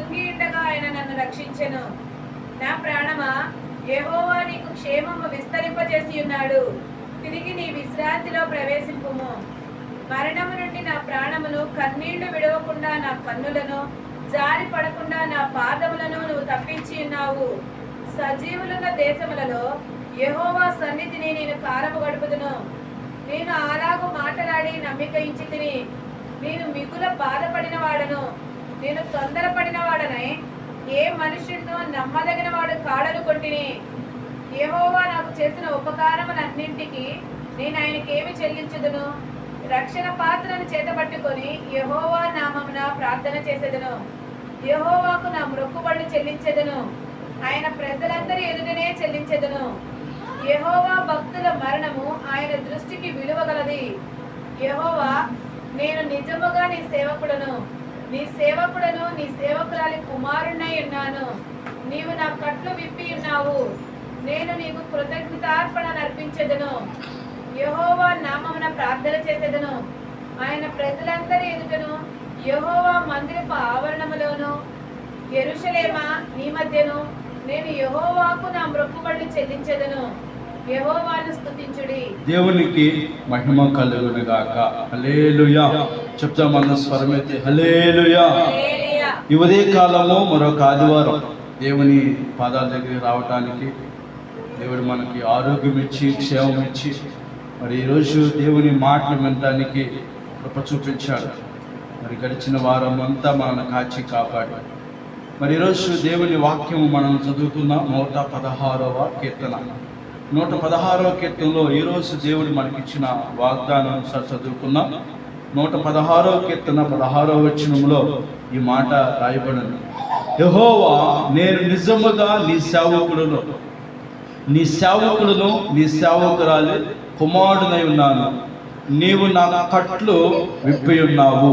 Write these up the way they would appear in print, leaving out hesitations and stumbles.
కృంగి ఉండగా ఆయన నన్ను రక్షించెను. నా ప్రాణమా, యెహోవా నీకు క్షేమము విస్తరింపజేసి ఉన్నాడు. తిరిగి నీ విశ్రాంతిలో ప్రవేశింపుము. మరణము నుండి నా ప్రాణమును, కన్నీళ్లు విడవకుండా నా కన్నులను, జారి పడకుండా నా పాదములను నువ్వు తప్పించి ఉన్నావు. సజీవులున్న దేశములలో యెహోవా సన్నిధిని నేను కాలము గడుపుదును. నేను అలాగూ మాటలాడి నమ్మిక ఇచ్చి తిని, నేను మిగుల బాధపడిన వాడను. నేను తొందరపడిన వాడనై ఏ మనుషుడినో నమ్మదగిన వాడు కాడనుకొంటిని. యెహోవా నాకు చేసిన ఉపకారములన్నింటికి నేను ఆయనకేమి చెల్లించుదును? రక్షణ పాత్రను చేతబట్టుకొని యెహోవా నామమున ప్రార్థన చేసేదను. యెహోవాకు నా మొక్కుబడులు చెల్లించెదను. ఆయన ప్రజలందరి ఎదుటనే చెల్లించెదను. యెహోవా భక్తుల మరణము ఆయన దృష్టికి విలువగలది. యెహోవా, నేను నిజముగా నీ సేవకుడను, నీ సేవకురాలి కుమారుణ్ణై ఉన్నాను. నీవు నా కట్లు విప్పి ఉన్నావు. నేను నీకు కృతజ్ఞతార్పణ అర్పించెదను. యెహోవా నామమున ప్రార్థన చేసేదను. ఆయన ప్రజలందరి ఎదుటను, యెహోవా మందిరపు ఆవరణములోను, యెరూషలేమా నీ మధ్యను నేను యెహోవాకు నా మొక్కుబడులు చెల్లించెదను. యెహోవాను స్తుతించుడి. దేవునికి మహిమ కలుగును గాక. హల్లెలూయా. చెప్తామన్న స్వరమైతే హల్లెలూయా. ఈ ఉదయ కాలము మరొక ఆదివారం దేవుని పాదాల దగ్గరికి రావటానికి దేవుడు మనకి ఆరోగ్యం ఇచ్చి క్షేమం ఇచ్చి మరి ఈరోజు దేవుని మాటలు వినడానికి కృప చూపించాడు. మరి గడిచిన వారం అంతా మనల్ని కాచి కాపాడు. మరి ఈరోజు దేవుని వాక్యం మనం చదువుకున్నాం. 116వ కీర్తన. 116వ కీర్తనలో ఈరోజు దేవుడు మనకిచ్చిన వాగ్దానం చదువుకున్నాం. 116వ కీర్తన 16వ వచనంలో ఈ మాట రాయబడింది. యెహోవా, నేను నిజముగా నీ సేవకులను నీ సేవకురాలి కుమారుడనై ఉన్నాను. నీవు నా కట్లు విప్పి ఉన్నావు.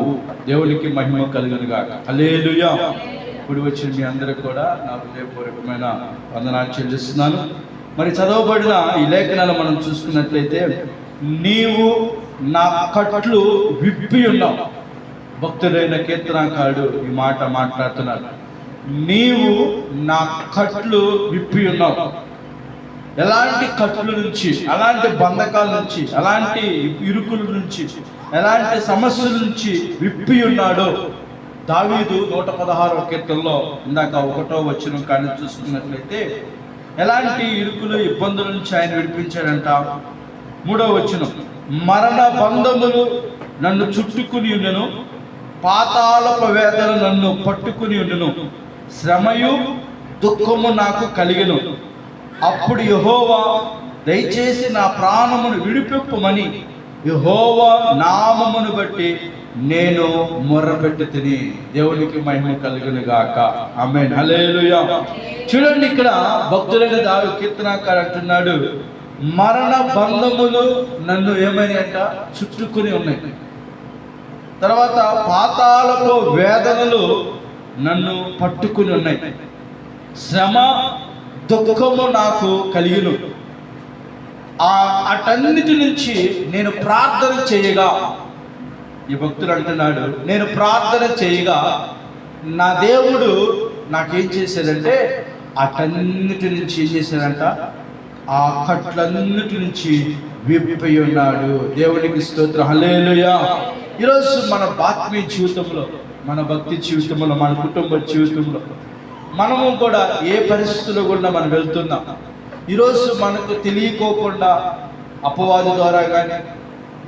దేవునికి మహిమ కలుగును గాక. హల్లెలూయా. ఇప్పుడు వచ్చిన మీ అందరికి కూడా నా హృదయపూర్వకమైన వందనాలు చెల్లిస్తున్నాను. మరి చదవబడిన ఈ లేఖనాలు మనం చూసుకున్నట్లయితే, నీవు నా కట్లు విప్పి ఉన్నావు. భక్తుడైన కీర్తనకారుడు ఈ మాట మాట్లాడుతున్నాడు. నీవు నా కట్లు విప్పి ఉన్నావు. ఎలాంటి కట్లు నుంచి, అలాంటి బంధకాల నుంచి, అలాంటి ఇరుకుల నుంచి, ఎలాంటి సమస్యల నుంచి విప్పి ఉన్నాడో దావీదు 116వ కీర్తనలో ఇందాక 1వ వచనం కానీ చూసుకున్నట్లయితే ఎలాంటి ఇరుకులు ఇబ్బందుల నుంచి ఆయన విడిపించాడంట. 3వ వచనం, మరణ బంధములు నన్ను చుట్టుకుని ఉండెను, పాతాళపు వేదన నన్ను పట్టుకుని ఉండెను, శ్రమయు దుఃఖము నాకు కలిగెను. అప్పుడు యెహోవా, దయచేసి నా ప్రాణమును విడిపింపమని యెహోవా నామమును బట్టి నేను మొర్రపెట్టి తిని. దేవునికి మహిమ కలుగును గాక. ఆమేన్. హల్లెలూయా. చూడండి, ఇక్కడ భక్తులైన దావీదు కీర్తనకారుడు అంటున్నాడు, మరణ బంధములు నన్ను ఏమని అంట చుట్టుకుని ఉన్నాయి. తర్వాత పాతాళపు వేదనలు నన్ను పట్టుకుని ఉన్నాయి, శ్రమ దుఃఖము నాకు కలిగిను. అటన్నిటి నుంచి నేను ప్రార్థన చేయగా, ఈ భక్తుడు అంటున్నాడు, నేను ప్రార్థన చేయగా నా దేవుడు నాకేం చేశాడంటే అటన్నిటి నుంచి ఏం చేశాడంట, ఆ కట్లన్నిటి నుంచి విప్పి ఉన్నాడు. దేవునికి స్తోత్రం. హల్లెలూయా. ఈరోజు మన ఆత్మీయ జీవితంలో, మన భక్తి జీవితంలో, మన కుటుంబ జీవితంలో మనము కూడా ఏ పరిస్థితుల్లో కూడా మనం వెళ్తున్నాం. ఈరోజు మనకు తెలియకోకుండా అపవాది ద్వారా కానీ,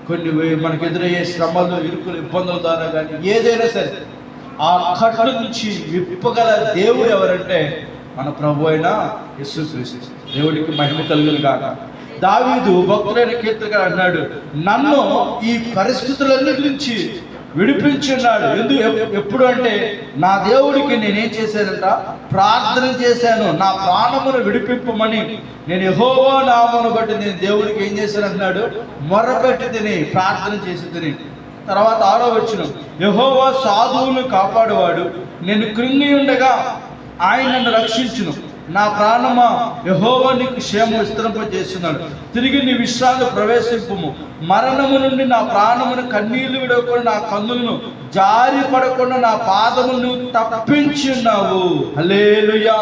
కొన్ని మనకు ఎదురయ్యే శ్రమలు, ఇరుకులు, ఇబ్బందుల ద్వారా కానీ, ఏదైనా సరే ఆ కట్ల నుంచి విప్పగల దేవుడు ఎవరంటే మన ప్రభు అయిన యేసుక్రీస్తు. దేవుడికి మహిమ కలుగును గాక. దావీదు భక్తులైన కీర్తనకారుడు అన్నాడు, నన్ను ఈ పరిస్థితులన్నిటి నుంచి విడిపించున్నాడు. ఎప్పుడు అంటే నా దేవుడికి నేనేం చేశానంట, ప్రార్థన చేశాను. నా ప్రాణమును విడిపింపమని నేను యెహోవా నామమును బట్టి నేను దేవుడికి ఏం చేశాను అన్నాడు, మొర్రపెట్టి తిని, ప్రార్థన చేసి తిని. తర్వాత 6వ వచనం, యెహోవా సాధువును కాపాడువాడు, నేను కృంగి ఉండగా ఆయన నన్ను రక్షించును. నా ప్రాణమా యెహోవా నీకు క్షేమం విస్తరింపజేస్తున్నాడు, తిరిగి నీ విశ్రాంతి ప్రవేశింపుము. మరణము నుండి నా ప్రాణమును, కన్నీళ్లు విడవకుండా నా కన్నులను, జారి పడకుండా నా పాదములను తప్పించి ఉన్నావు. హల్లెలూయా.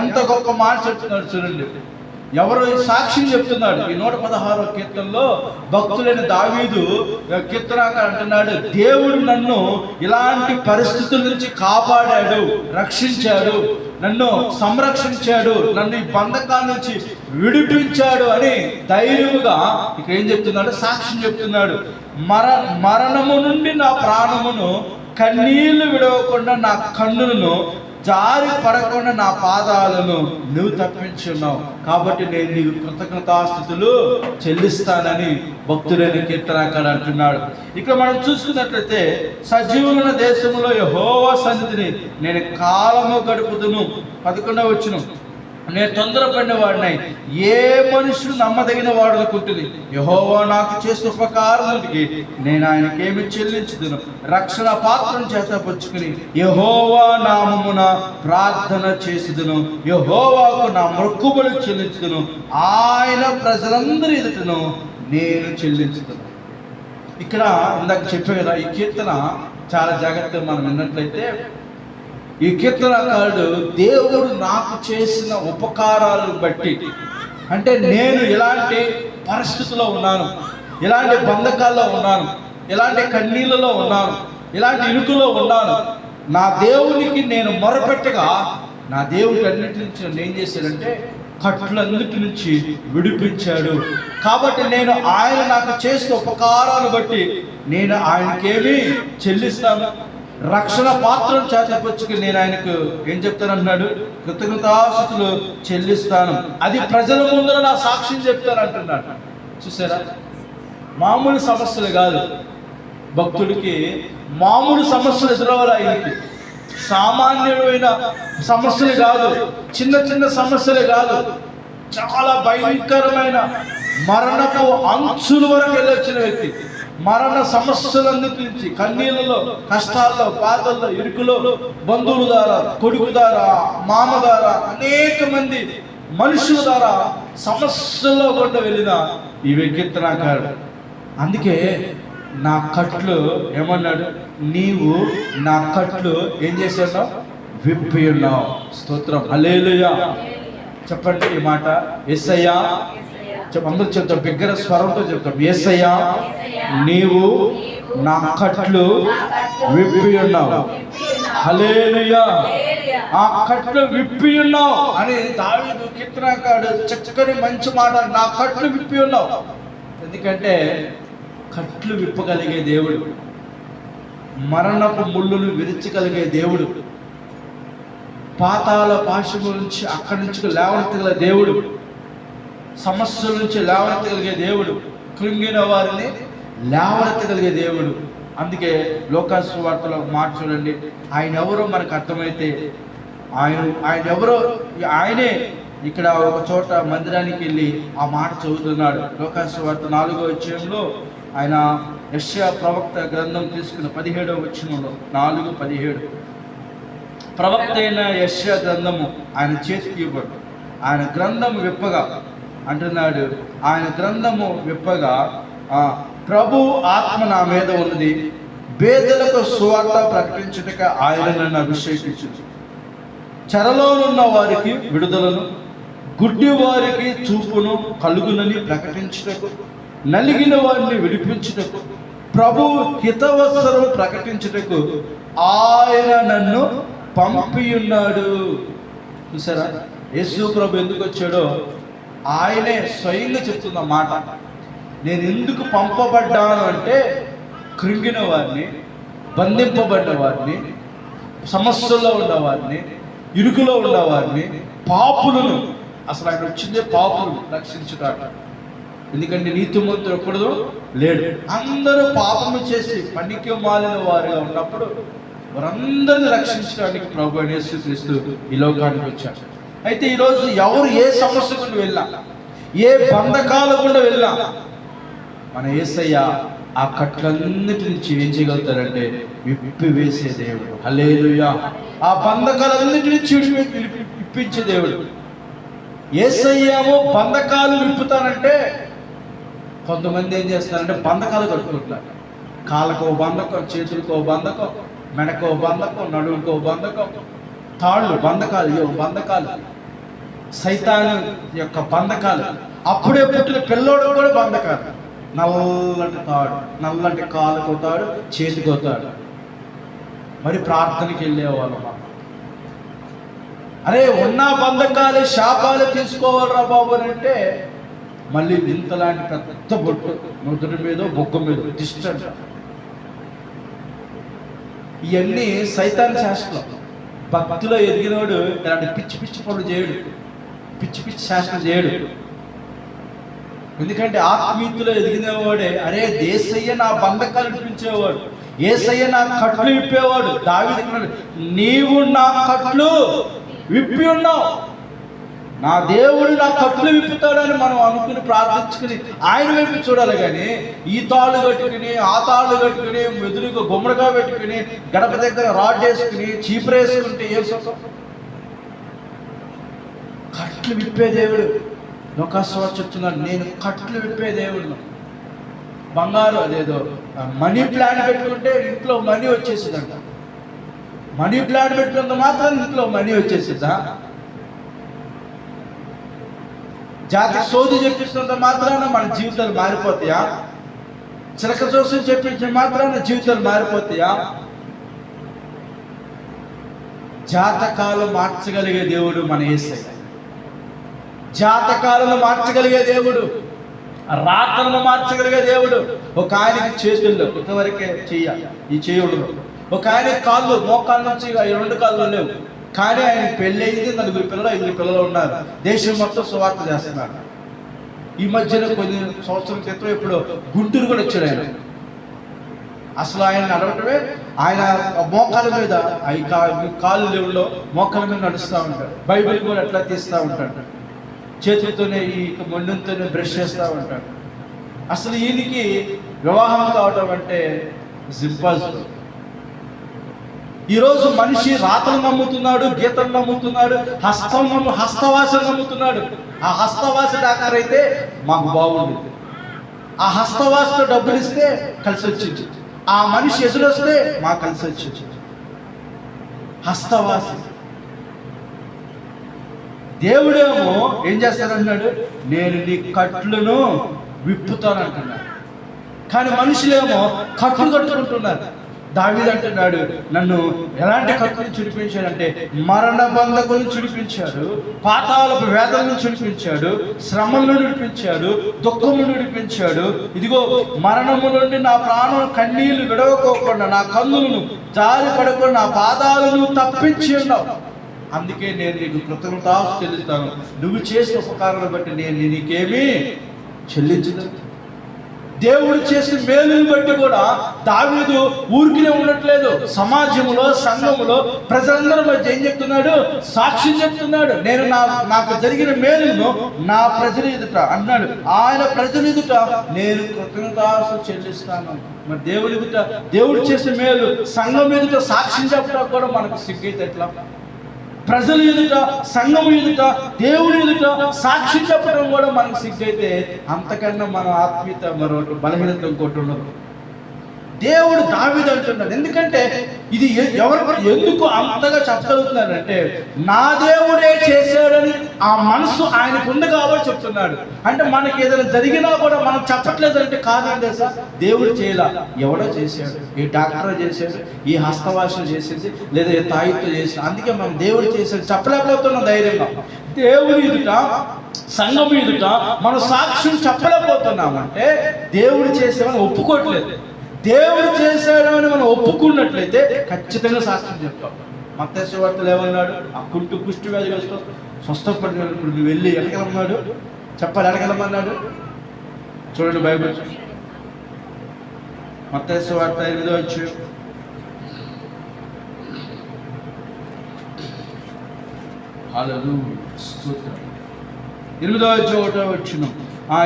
ఎంత గొప్ప మాట చెప్తున్నాడు చూడండి. ఎవరు సాక్ష్యం చెప్తున్నాడు? ఈ 116వ కీర్తనలో భక్తులైన దావీదు కీర్తనకారుడు అంటున్నాడు, దేవుడు నన్ను ఇలాంటి పరిస్థితుల నుంచి కాపాడాడు, రక్షించాడు, నన్ను సంరక్షించాడు, నన్ను ఈ బంధకాల నుంచి విడిపించాడు అని ధైర్యముగా ఇక్కడ ఏం చెప్తున్నాడు? సాక్ష్యం చెప్తున్నాడు. మరణము నుండి నా ప్రాణమును, కన్నీళ్లు విడవకుండా నా కన్నులను, జారి పడకుండా నా పాదాలను నువ్వు తప్పించి ఉన్నావు, కాబట్టి నేను నీకు కృతజ్ఞతాస్తుతులు చెల్లిస్తానని భక్తుడైన కీర్తనకారుడు అంటున్నాడు. ఇక్కడ మనం చూసుకున్నట్లయితే, సజీవుల దేశంలో యెహోవా సన్నిధిని నేను కాలము గడుపుదును. 11వ వచనం, నేను తొందరపడిన వాడినై ఏ మనుషుడు నమ్మదగిన వాడు అనుకుంటుంది. యెహోవా నాకు చేసిన ఉపకారానికి నేను ఆయనకేమి చెల్లించుదును. రక్షణ పాత్రను చేతపుచ్చుకుని యెహోవా నామమున ప్రార్థన చేసిదును. యెహోవాకు నా మొక్కుబడి చెల్లించుదును. ఆయన ప్రజలందరి ఎదుటను నేను చెల్లించుదును. ఇక్కడ ఇందాక చెప్పే కదా, ఈ కీర్తన చాలా జాగ్రత్తగా మనం విన్నట్లయితే, ఈ కీర్తనకారుడు దేవుడు నాకు చేసిన ఉపకారాలను బట్టి, అంటే నేను ఎలాంటి పరిస్థితుల్లో ఉన్నాను, ఎలాంటి బంధకాల్లో ఉన్నాను, ఎలాంటి కన్నీళ్ళలో ఉన్నాను, ఎలాంటి ఇరుకులో ఉన్నాను, నా దేవునికి నేను మొరపెట్టగా నా దేవుడి అన్నిటి నుంచి నన్ను ఏం చేశాడంటే కట్లన్నిటి నుంచి విడిపించాడు. కాబట్టి నేను ఆయన నాకు చేసిన ఉపకారాలు బట్టి నేను ఆయనకేమి చెల్లిస్తాను. రక్షణ పాత్రను చేతపుచ్చుకుని నేను ఆయనకు ఏం చెప్తానంటున్నాడు? కృతజ్ఞతాస్తుతులు చెల్లిస్తాను. అది ప్రజల ముందర నా సాక్ష్యం చెప్తాను అంటున్నాడు. చూసారా? మామూలు సమస్యలు కాదు, భక్తుడికి మామూలు సమస్యలు ఎదురవ్వాలి. ఆయనకి సామాన్యమైన సమస్యలు కాదు, చిన్న చిన్న సమస్యలు కాదు, చాలా భయంకరమైన మరణపు అంచుల వరకు వెళ్ళొచ్చిన వ్యక్తి, మరణ సమస్యలన్నిటి నుంచి, కన్నీళ్ళలో, కష్టాల్లో, బాధల్లో, ఇరుకులో, బంధువుల ద్వారా, కొడుకు ద్వారా, మామ ద్వారా, అనేక మంది మనుషుల ద్వారా సమస్యల్లో కూడా వెళ్ళిన ఈ కీర్తనకారుడు. అందుకే నా కట్లు ఏమన్నాడు? నీవు నా కట్లు ఏం చేశావు? విప్పి ఉన్నావు. స్తోత్రం, హల్లెలూయా. చెప్పండి ఈ మాట. యేసయ్యా, అందరూ చెప్తాం, బిగ్గర స్వరంతో చెప్తాం. యేసయ్యా, నీవు నా కట్లు విప్పి ఉన్నావు. హల్లెలూయా. ఆ కట్లు విప్పి ఉన్నావు అని దావీదు కీర్తనకారుడు చక్కని మంచి మాట. నా కట్లు విప్పి ఉన్నావు. ఎందుకంటే కట్లు విప్పగలిగే దేవుడు, మరణపు ముళ్ళును విరిచగలిగే దేవుడు, పాతాళ పాశము నుంచి అక్కడి నుంచి లేవనెత్తగల దేవుడు, సమస్యల నుంచి లేవనెత్తగలిగే దేవుడు, కృంగిన వారిని లేవనెత్తగలిగే దేవుడు. అందుకే లోకాసు సువార్తలో మాట చూడండి. ఆయన ఎవరో మనకు అర్థమైతే, ఆయన ఎవరో, ఆయనే ఇక్కడ ఒక చోట మందిరానికి వెళ్ళి ఆ మాట చదువుతున్నాడు. లోకాసు సువార్త 4వ అధ్యాయంలో ఆయన యెషయా ప్రవక్త గ్రంథం తీసుకున్న 17వ వచనంలో 4:17 ప్రవక్త అయిన యెషయా గ్రంథము ఆయన చేతికి ఇవ్వడు. ఆయన గ్రంథము విప్పగా అంటున్నాడు, ఆయన గ్రంథము విప్పగా ప్రభు ఆత్మ నా మీద ఉన్నది, పేదలకు సువార్త ప్రకటించుటక ఆయన నన్ను అభిషేకించును, చెరలోనున్న వారికి విడుదలను, గుడ్డి వారికి చూపును కలుగునని ప్రకటించుటకు, నలిగిన వారిని విడిపించుటకు, ప్రభు హితవత్సరం ప్రకటించుటకు ఆయన నన్ను పంపి ఉన్నాడు. చూసారా? యేసు ప్రభు ఎందుకు వచ్చాడో ఆయనే స్వయంగా చెప్తున్న మాట. నేను ఎందుకు పంపబడ్డాను అంటే, కృంగిన వారిని, బంధింపబడ్డ వారిని, సమస్యల్లో ఉన్నవారిని, ఇరుకులో ఉన్నవారిని, పాపులను, అసలు ఆయన వచ్చిందే పాపులను రక్షించుతాడు. ఎందుకంటే నీతిమంతుడు ఒక్కడు లేడు, అందరూ పాపము చేసి పనికి మాలిన వారిగా ఉన్నప్పుడు వారందరిని రక్షించడానికి ప్రభువైన యేసుక్రీస్తు ఈ లోకానికి వచ్చాడు. అయితే ఈరోజు ఎవరు ఏ సమస్య గుండా వెళ్ళా, ఏ బంధకాల గుండా వెళ్ళా, మన యేసయ్య ఆ కట్లన్నిటి నుంచి ఏం విప్పి వేసే దేవుడు. హల్లెలూయా. ఆ బంధకాలన్నిటి నుంచి విప్పించే దేవుడు. యేసయ్యేమో బంధకాలు విప్పుతానంటే కొంతమంది ఏం చేస్తారంటే బంధకాలు కట్టుకుంటారు. కాళ్ళకో బంధకం, చేతులకో బంధకం, మెడకో బంధకం, నడువుకో బంధకం, తాళ్ళు బంధకాలు, బంధకాలు సైతాను యొక్క బంధకాలు. అప్పుడే పుట్టిన పిల్లోడు కూడా బంధకాలు. నల్లటి తాడు, నల్లటి కాలుకోతాడు, చేతికోతాడు. మరి ప్రార్థనకి వెళ్ళేవాళ్ళం. అరే ఉన్న బంధకాలే శాపాలు తీసుకోవాలరా బాబు అని అంటే మళ్ళీ ఇంతలాంటి పెద్ద బొట్టు నుదుటి మీద బొగ్గ మీద దిష్టంట. ఇవన్నీ సైతాన్ శాస్త్రం. భక్తిలో ఎదిగినోడు ఇలాంటి పిచ్చి పిచ్చి పనులు చేయడు, పిచ్చి పిచ్చి శాస్త్రం చేయడు. ఎందుకంటే ఆత్మీయతలో ఎదిగినవాడే అరే యేసయ్య నా బంధకాలు విప్పించేవాడు, యేసయ్య నా కట్లు విప్పేవాడు. దావీదు నీవు నా కట్లు విప్పి ఉన్నావు, నా దేవుడు నా కట్లు విప్పుతాడని మనం అనుకుని ప్రార్థించుకుని ఆయన వైపు చూడాలి. కానీ ఈ తాళ్ళు కట్టుకుని ఆ తాళ్ళు కట్టుకుని మెదురుగా గుమ్మడిగా పెట్టుకుని గడప దగ్గర రాడ్ వేసుకుని చీపురు వేసుకుంటే ఏ సుఖం? కట్లు విప్పే దేవుడు లోకాస్వామి చెప్తున్నాడు, నేను కట్లు విప్పే దేవుడు. బంగారు అదేదో మనీ ప్లాంట్ పెట్టుకుంటే ఇంట్లో మనీ వచ్చేసిందంట. మనీ ప్లాంట్ పెట్టుకున్నంత మాత్రం ఇంట్లో మనీ వచ్చేసిందా? జాతి సోది చెప్పిస్తున్నంత మాత్రాన మన జీవితాలు మారిపోతాయా? చిలక జోస్యం చెప్పించిన మాత్రాన జీవితాలు మారిపోతాయా? జాతకాలు మార్చగలిగే దేవుడు మన యేసయ్య. జాతకాలను మార్చగలిగే దేవుడు, రాతలను మార్చగలిగే దేవుడు. ఒక ఆయనకి చేతుల్లో ఇంతవరకే చెయ్యాలి, ఈ చేయుడు. ఒక ఆయన కాళ్ళు, మోకాళ్ళ నుంచి 2 కాళ్ళు లేవు, కానీ ఆయన పెళ్ళయింది, 4 పిల్లలు 5 పిల్లలు ఉన్నారు. దేశం మొత్తం సువార్త చేస్తున్నారు. ఈ మధ్యన కొన్ని సంవత్సరాల క్రితం ఇప్పుడు గుంటూరు కూడా వచ్చాడు ఆయన. అసలు ఆయన నడవటమే, ఆయన మోకాళ్ళ మీద కాళ్ళు లేవులో మోకాళ్ళ మీద నడుస్తూ ఉంటాడు. బైబిల్ కూడా అట్లా తీస్తూ ఉంటాడు. చేతులతోనే ఈ మొండంతోనే బ్రష్ చేస్తూ ఉంటాడు. అసలు ఈయనకి వివాహం కావటం అంటే ఇంపాసిబుల్. ఈరోజు మనిషి రాతలు నమ్ముతున్నాడు, గీతలు నమ్ముతున్నాడు, హస్తవాసన నమ్ముతున్నాడు. ఆ హస్తవాస డాక్టర్ అయితే మాకు బాగుండేది, ఆ హస్తవాసతో డబ్బులు ఇస్తే కలిసి వచ్చింది, ఆ మనిషి ఎదురొస్తే మాకు కలిసి వచ్చింది. హస్తవాస. దేవుడేమో ఏం చేస్తానంటున్నాడు, నేను నీ కట్లను విప్పుతానంటున్నాడు. కానీ మనుషులేమో కట్లు కట్టుకుంటున్నారు. దావీదు అంటున్నాడు, నన్ను ఎలాంటి కట్టుని చుడిపించాడంటే మరణ బంధకులను చుడిపించాడు, పాతాళపు వేదనను చుడిపించాడు, శ్రమలను విడిపించాడు, దుఃఖమును విడిపించాడు. ఇదిగో మరణము నుండి నా ప్రాణం కన్నీళ్లు విడవకోకుండా, నా కన్నులను జారి పడకుండా, నా పాదాలను తప్పించి ఉన్నావు. అందుకే నేను నీకు కృతజ్ఞతాస్తుతులు చెల్లిస్తాను. నువ్వు చేసిన ఉపకారాలను బట్టి నేను నీకేమీ చెల్లించదు. దేవుడు చేసిన మేలుని బట్టి కూడా దావీదు ఊరికినే ఉండట్లేదు. సమాజంలో, సంఘంలో ప్రజలందరి మధ్య ఏం చెప్తున్నాడు? సాక్ష్యం చెప్తున్నాడు. నేను నాకు జరిగిన మేలును నా ప్రజల ఎదుట అన్నాడు. ఆయన ప్రజల ఎదుట నేను కృతజ్ఞతాస్తుతులు చెల్లిస్తాను. మరి దేవుడి ఎదుట, దేవుడు చేసిన మేలు సంఘం ఎదుట సాక్ష్యం చెప్పడం కూడా మనకు సిగ్గైతే ఎట్లా? ప్రజల ఎదుట, సంఘం ఎదుట, దేవుడి ఎదుట సాక్షి చెప్పడం కూడా మనకు సిగ్గైతే అంతకన్నా మన ఆత్మీయత మరొకటి బలహీనత ఇంకోటి ఉండదు. దేవుడు దావీదు అంటున్నాడు. ఎందుకంటే ఇది ఎందుకు అంతగా చెప్పగలుగుతున్నాడంటే నా దేవుడే చేశాడని ఆ మనసు ఆయనకు ఉంది కాబట్టి చెప్తున్నాడు. అంటే మనకి ఏదైనా జరిగినా కూడా మనం చెప్పట్లేదంటే కారణం తెలుసా? దేవుడు చేయలా, ఎవడో చేశాడు. ఏ డాక్టర్ చేశాడు, ఈ హస్తవాసన చేసింది, లేదా ఏ తాయితో చేసింది. అందుకే మనం దేవుడు చేశాడు చెప్పలేకపోతున్నాం ధైర్యంగా. దేవుడి ఎదుట, సంఘం ఎదుట మనం సాక్ష్యం చెప్పలేకపోతున్నామంటే దేవుడు చేసేవని ఒప్పుకోవట్లేదు. దేవుడు చేశాడని మనం ఒప్పుకున్నట్లయితే ఖచ్చితంగా సాక్ష్యం చెప్తాం. మత్తయి సువార్తలో ఏమన్నాడు? ఆ కుష్టి వ్యాధిగ్రస్తు స్వస్థపడినప్పుడు నువ్వు వెళ్ళి ఎడగలమన్నాడు, చెప్పాలి, ఎడగలమన్నాడు. చూడండి బైబిల్, మత్తయి సువార్త 8వ అధ్యాయం. హల్లెలూయా, స్తోత్రం. 8వ అధ్యాయం 1వ వచనం.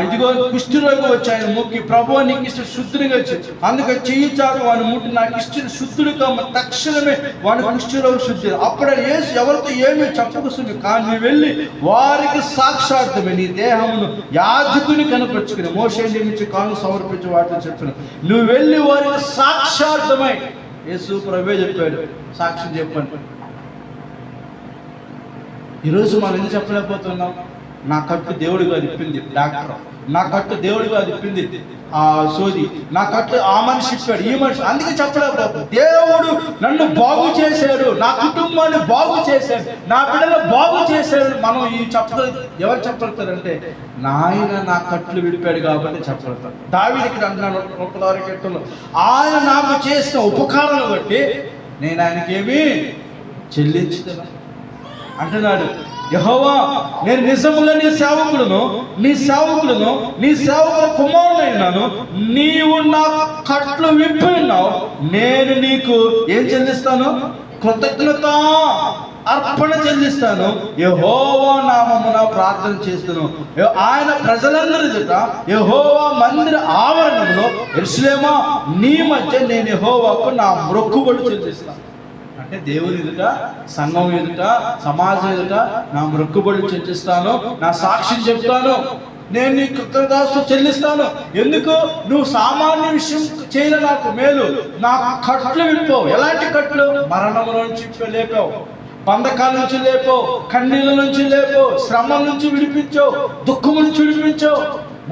ఇదిగో కుష్ఠరోగి వచ్చి ఆయన మొక్కి, ప్రభు నీకు ఇష్ట శుద్ధునిగా వచ్చి, అందుకే చెయ్యి చాటు వాడిని ముట్టి నాకు ఇష్ట శుద్ధుడిగా తక్షణమే వాడి కుష్ఠరోగి శుద్ధి. అప్పుడు యేసు ఎవరితో ఏమీ చెప్పకుస్తుంది, కానీ నువ్వు వెళ్ళి వారికి సాక్షార్థమే నీ దేహమును యాజకుని కనపరుచుకుని మోషే నియమించి కాను సమర్పించి వాటిని చెప్పిన, నువ్వు వెళ్ళి వారికి సాక్షార్థమై. యేసు ప్రభువే చెప్పాడు, సాక్ష్యం చెప్పండి. ఈరోజు మనం ఎందుకు చెప్పలేకపోతున్నాం? నా కట్టు దేవుడిగా తిప్పింది డాక్టర్, నా కట్టు దేవుడిగా తిప్పింది సోది, నా కట్టు ఆ మనిషి చెప్పాడు, ఈ మనిషి, అందుకే చెప్పలేకపోతుంది. దేవుడు నన్ను బాగు చేశాడు, నా కుటుంబాన్ని బాగు చేశాడు, నా బిడ్డలు బాగు చేశాడు. మనం ఈ ఎవరు చెప్పగలుగుతారంటే నాయన నా కట్లు విడిపాడు కాబట్టి చెప్పగలుగుతారు. దావీదుకి అంటున్నాను 36 కీర్తనలో, ఆయన నాకు చేసిన ఉపకారాలు బట్టి నేను ఆయనకేమీ చెల్లించుతాను అంటున్నాడు. యెహోవా, నేను నిజముగా నీ సేవకులను కుమారుడైనాను, నీవు నా కట్లు విప్పి ఉన్నావు, నేను నీకు ఏం చెల్లిస్తాను? కృతజ్ఞత అర్పణ చెల్లిస్తాను. యెహోవా నామమున ప్రార్థన చేస్తాను. ఆయన ప్రజలందరి ఎదుట యెహోవా మందిర ఆవరణంలో యెరూషలేమా నీ మధ్య నేను యెహోవాకు నా మొక్కుబడి చెల్లిస్తాను. అంటే దేవుని ఎదుట, సంఘం ఎదుట, సమాజం ఎదుట నా మొక్కుబడి చెల్లిస్తాను, నా సాక్ష్యం చెప్తాను, నేను నీ కృతజ్ఞతాస్తుతులు చెల్లిస్తాను. ఎందుకు? నువ్వు సామాన్య విషయం చేయలే, నాకు మేలు, నా కట్లు విప్పావు. ఎలాంటి కట్లు? మరణం నుంచి లేపావు, బంధకాల నుంచి లేపావు, కన్నీళ్ళ నుంచి లేపావు, శ్రమ నుంచి విడిపించావు, దుఃఖం నుంచి విడిపించావు.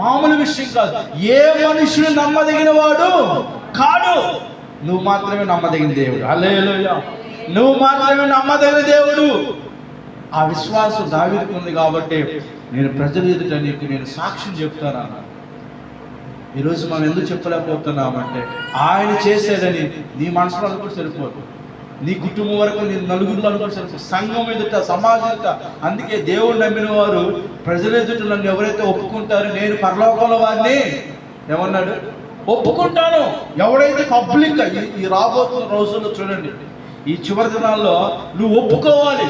మామూలు విషయం కాదు. ఏ మనుషుడు నమ్మదగిన వాడు కాడు, నువ్వు మాత్రమే నమ్మదగిన దేవుడు. హల్లెలూయా, నువ్వు మాత్రమే నమ్మదగిన దేవుడు. ఆ విశ్వాసం దావీదుకు ఉంది కాబట్టి నేను ప్రజల ఎదుట నీకు నేను సాక్ష్యం చెప్తాను. ఈరోజు మనం ఎందుకు చెప్పలేకపోతున్నామంటే ఆయన చేసేదని నీ మనసులో అనుకుంటే సరిపోదు, నీ కుటుంబం వరకు నీ నలుగురిలో అనుకుంటే సరిపోదు, సంఘం ఎదుట, సమాజం ఎదుట. అందుకే దేవుడు నమ్మిన వారు ప్రజల ఎదుట నన్ను ఎవరైతే ఒప్పుకుంటారో నేను పరలోకంలో వారిని ఏమన్నాడు? ఒప్పుకుంటాను. ఎవడైతే పబ్లిక్ ఈ రాబోతున్న రోజుల్లో చూడండి, ఈ చివరి దినాల్లో నువ్వు ఒప్పుకోవాలి.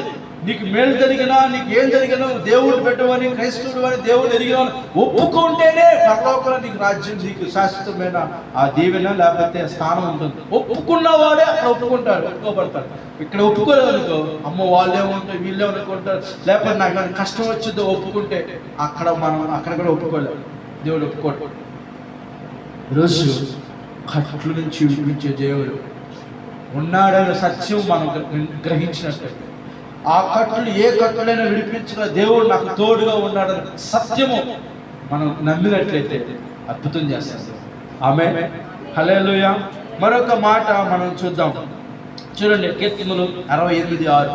నీకు మేలు జరిగినా, నీకు ఏం జరిగినా, దేవుడు పెట్టవని, క్రైస్తవుడు అని, దేవుడు ఎరిగినవని ఒప్పుకుంటేనే పరలోకంలో నీకు రాజ్యం, నీకు శాశ్వతమైన ఆ దీవెన లేకపోతే స్థానం ఉంటుంది. ఒప్పుకున్నవాడే అక్కడ ఒప్పుకుంటాడు, ఒప్పుకోబడతాడు. ఇక్కడ ఒప్పుకోలేదు అనుకో, అమ్మ వాళ్ళేముంటారు, వీళ్ళేమనుకుంటారు, లేకపోతే నాకు కష్టం వచ్చిందో ఒప్పుకుంటే అక్కడ కూడా ఒప్పుకోలేదు, దేవుడు ఒప్పుకోడు. ఈరోజు కట్లు నుంచి విడిపించే దేవుడు ఉన్నాడనే సత్యం మనం గ్రహించినట్టు, ఆ కట్లు ఏ కట్టులైనా విడిపించిన దేవుడు నాకు తోడుగా ఉన్నాడని సత్యము మనం నమ్మినట్లయితే అద్భుతం చేస్తాడు. ఆమేన్, హల్లెలూయా. మరొక మాట మనం చూద్దాం. చూడండి, కీర్తనలు 68:6,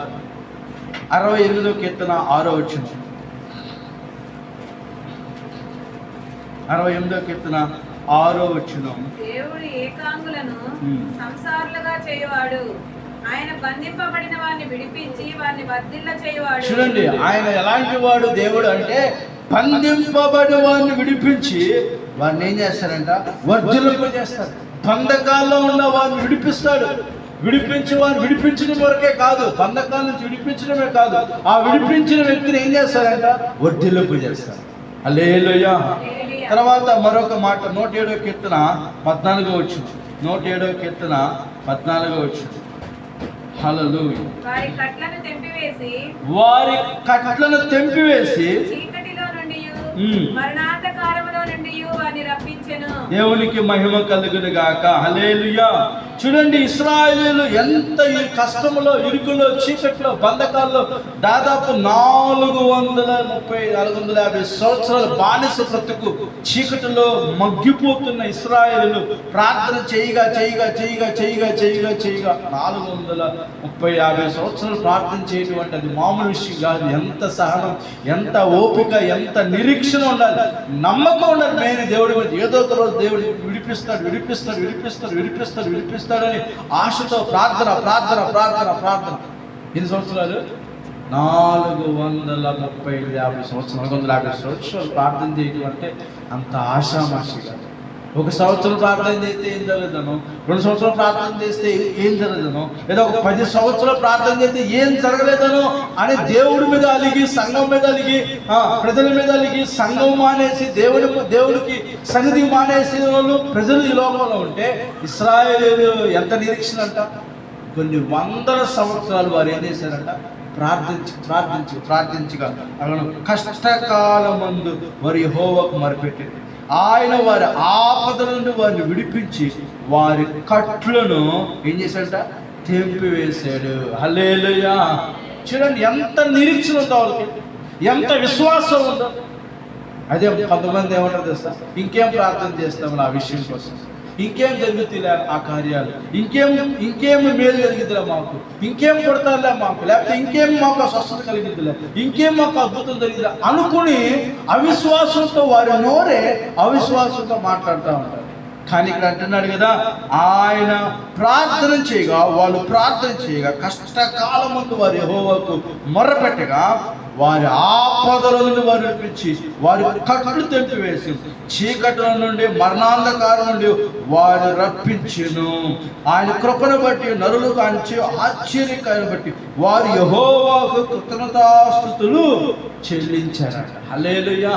68వ కీర్తన 6వ వచనం, 68వ కీర్తన 6వ వచనం. దేవుడు ఏకాంగులను సంసారులుగా చేయవాడు, ఆయన బంధింపబడిన వారిని విడిపించి వారిని వర్ధిల్ల చేయవాడు. చూడండి, ఆయన ఎలాంటి వాడు దేవుడు అంటే బంధింపబడి వారిని విడిపించి వారిని ఏం చేస్తారంట? వర్ధిల్లింప చేస్తారు. బంధకాల్లో ఉన్న వారిని విడిపిస్తాడు. విడిపించి వారిని విడిపించడం వరకే కాదు, బంధకాల నుంచి విడిపించడమే కాదు, ఆ విడిపించిన వ్యక్తిని ఏం చేస్తారంట? వర్ధిల్లింప చేస్తారు. హల్లెలూయా. తర్వాత మరొక మాట 107వ కీర్తన 14వ వచనం, 107వ కీర్తన 14వ వచనం. హల్లెలూయా. వారి కట్లను తెంపివేసి చీకటిలో నుండి మరణాంధకారములో నుండి వారిని రప్పించెను. దేవునికి మహిమ కలుగును గాక. హల్లెలూయా. చూడండి, ఇశ్రాయేలీయులు ఎంత ఈ కష్టములో, ఇరుకులో, చీకట్లో, బంధకాల్లో దాదాపు 450 సంవత్సరాల బానిస బ్రతుకు చీకటిలో మగ్గిపోతున్న ఇశ్రాయేలీయులు ప్రార్థన చేయగా 450 సంవత్సరాలు ప్రార్థన చేయడం అంటే అది మామూలు విషయం కాదు. ఎంత సహనం, ఎంత ఓపిక, ఎంత నిరీక్షణ ఉండాలి, నమ్మకం ఉండాలి. నేను దేవుడి మీద ఏదో ఒక రోజు దేవుడు విడిపిస్తాడని ఆశతో ప్రార్థన. ఎన్ని సంవత్సరాలు? 450 సంవత్సరాలు ప్రార్థన చేయడం అంటే అంత ఆశామాషిగా. 1 సంవత్సరం ప్రార్థన చేస్తే ఏం జరగదను, 2 సంవత్సరాలు ప్రార్థన చేస్తే ఏం జరగదను, లేదా ఒక 10 సంవత్సరాలు ప్రార్థన చేస్తే ఏం జరగలేదను అని దేవుడి మీద అలిగి, సంఘం మీద అలిగి, ప్రజల మీద అలిగి, సంఘం మానేసి దేవుడికి సన్నిధి మానేసి వాళ్ళు ప్రజలు ఈ లోకంలో ఉంటే ఇశ్రాయేలు ఎంత నిరీక్షణ అంట. కొన్ని వందల సంవత్సరాలు వారు ఏం చేశారంట, ప్రార్థించగా కష్టకాలమందు వారి యెహోవాకు మొరపెట్టారు. ఆయన వారి ఆపదల నుండి వారిని విడిపించి వారి కట్లను ఏం చేశాడంట, తెంపివేశాడు. హల్లెలూయా. చూడండి ఎంత నిరీక్షణ ఉందో వాళ్ళకి, ఎంత విశ్వాసం ఉందో. అదే కొంతమంది ఏమంటారు తెలుసా, ఇంకేం ప్రార్థన చేస్తాం ఆ విషయం కోసం, ఇంకేం జరుగుతుందిలే ఆ కార్యాలు, ఇంకేం మేలు జరిగిద్దిలే మాకు, ఇంకేం కొడతారులే మాకు, లేకపోతే ఇంకేం మాకు స్వస్థత కలిగిద్దిలే, ఇంకేం మాకు అద్భుతం జరిగిద్దిలే అనుకుని అవిశ్వాసంతో వారి నోరే అవిశ్వాసంతో మాట్లాడుతూ ఉంటారు. కానీ ఇక్కడ అంటున్నాడు కదా, ఆయన ప్రార్థన చేయగా, వాళ్ళు ప్రార్థన చేయగా కష్టకాలం ముందు వారి యెహోవాకు మొర్రపెట్టగా వారి ఆపదల నుండి వారు విడిపించి వారి కట్లు తెంపివేసి చీకట్ల నుండి మరణాంధకారం నుండి వారు రప్పించెను. ఆయన కృపను బట్టి నరులు కాంచి ఆశ్చర్యకాన్ని బట్టి వారు యెహోవాకు కృతజ్ఞతాస్తుతులు చెల్లించారట. హల్లెలూయా.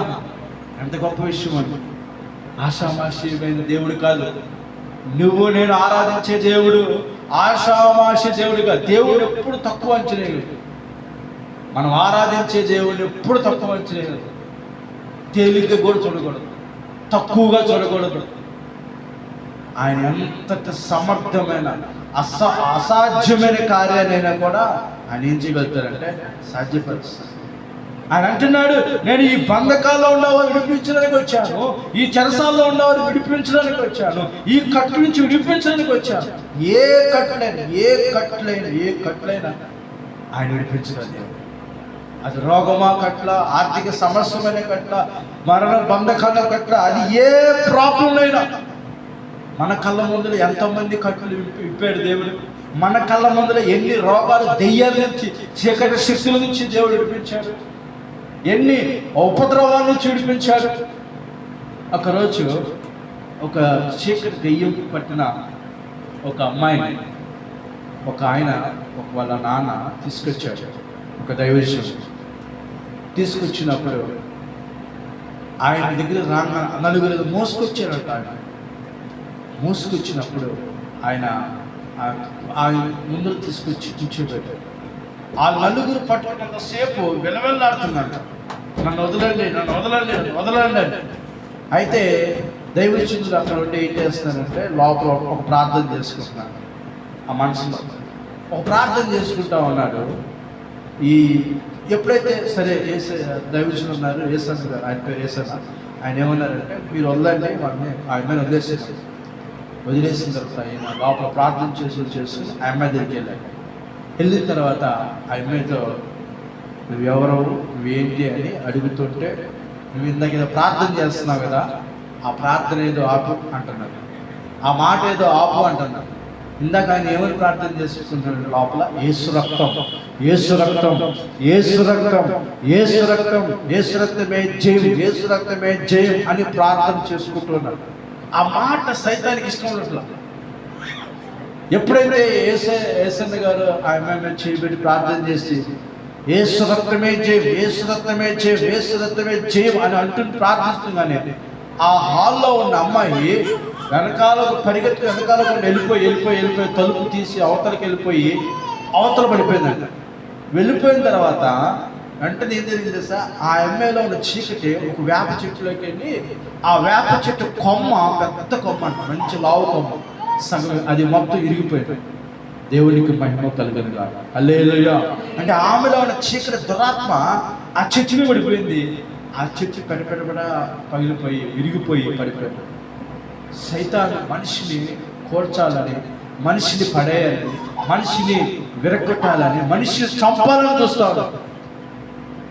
ఎంత గొప్ప విషయం అండి. ఆషామాషమైన దేవుడు కాదు, నువ్వు నేను ఆరాధించే దేవుడు ఆషామాషి దేవుడు కాదు. దేవుడు ఎప్పుడు తక్కువ అంచనా లేదు. మనం ఆరాధించే దేవుడిని ఎప్పుడు తక్కువ అంచనా లేదు. తేలిగ్గా కూడా చూడకూడదు, తక్కువగా చూడకూడదు. ఆయన ఎంతటి సమర్థమైన అసాధ్యమైన కార్యాలైనా కూడా ఆయన ఏం చేయగలుగుతారంటే సాధ్యపరుస్తారు. ఆయన అంటున్నాడు, నేను ఈ బంధకాల్లో ఉన్నవారు విడిపించడానికి వచ్చాను, ఈ చెరసాల్లో ఉన్నవారు విడిపించడానికి వచ్చాను, ఈ కట్టు నుంచి విడిపించడానికి వచ్చాను. ఏ కట్లైనా ఆయన విడిపించడానికి. అది రోగమా కట్ల, ఆర్థిక సమస్యమైన కట్ల, మరణ బంధకాల కట్ల, అది ఏ ప్రాబ్లం అయినా మన కళ్ళ ముందులో ఎంతమంది కట్లు విప్పాడు దేవుడు. మన కళ్ళ ముందులో ఎన్ని రోగాలు, దెయ్యాల నుంచి, చీకటి శక్తుల నుంచి దేవుడు విడిపించాడు, ఎన్ని ఉపద్రవాల నుంచి విడిపించాడు. ఒకరోజు ఒక చీకటి దెయ్యం పట్టిన ఒక అమ్మాయిని ఆయన వాళ్ళ నాన్న తీసుకొచ్చాడు. ఒక దైవజనుడు తీసుకొచ్చినప్పుడు ఆయన దగ్గర నలుగురు మోసుకొచ్చారట. మోసుకొచ్చినప్పుడు ఆయన ముందు తీసుకొచ్చి కూర్చోబెట్టాడు. ఆ నలుగురు పట్టుకున్నంతసేపు వెలవెల్లాడుతున్నాడు, నన్ను వదలండి. అయితే దైవజనుడు అక్కడ ఉండి ఏం చేస్తున్నారంటే లోపల ఒక ప్రార్థన చేసుకుంటున్నాడు. ఆ మనసులో ఒక ప్రార్థన చేసుకుంటా ఉన్నాడు. ఎప్పుడైతే సరే దైవజనుడు ఉన్నారు, ఏసన్న గారు, ఆయన పేరు ఏసన్న, ఆయన ఏమన్నారంటే మీరు వదలండి వాడిని, ఆ అమ్మాయిని వదిలేసిన తర్వాత ఆయన లోపల ప్రార్థన చేసుకుని ఆ అమ్మాయి దగ్గరికి వెళ్ళిన తర్వాత ఆ అమ్మాయితో నువ్వెవరు, నువ్వేంటి అని అడుగుతుంటే, నువ్వు ఇందాక ప్రార్థన చేస్తున్నావు కదా, ఆ ప్రార్థన ఏదో ఆపు అంటున్నారు, ఆ మాట ఏదో ఆపు అంటున్నారు. ఇందాక ఆయన ఏమని ప్రార్థన చేసుకుంటున్నాడు లోపల, యేసు రక్తం రక్తమే జయం అని ప్రార్థన చేసుకుంటున్నాడు. ఆ మాట సైతానికి ఇష్టం ఉన్నట్ల. ఎప్పుడైతే ఏసన్న గారు ఆ అమ్మాయి చేయబెట్టి ప్రార్థన చేసి యేసు రక్తమే జయం అని అంటూ ప్రార్థిస్తుండగానే ఆ హాల్లో ఉన్న అమ్మాయి వెనకాలకు వెళ్ళిపోయి తలుపు తీసి అవతలకి వెళ్ళిపోయి అవతల పడిపోయిందంట. వెళ్ళిపోయిన తర్వాత వెంటనే ఏం జరిగింది సార్, ఆ అమ్మాయిలో ఉన్న చీకటి ఒక వేప చెట్టులోకి వెళ్ళి ఆ వేప చెట్టు కొమ్మ, పెద్ద కొమ్మ అంట, మంచి లావు కొమ్మ, సగం అది మొత్తం ఇరిగిపోయింది. దేవునికి మహిమ కలుగును గాక. హల్లెలూయా. అంటే ఆమెలో ఉన్న చీకటి దురాత్మ ఆ చెట్టుని పడిపోయింది. ఆ చెట్టు పెడపెడబడ పగిలిపోయి విరిగిపోయి పడిపోయింది. సైతాను మనిషిని కోల్చాలని, మనిషిని పడేయాలని, మనిషిని విరగొట్టాలని, మనిషిని చంపాలని చూస్తాడు.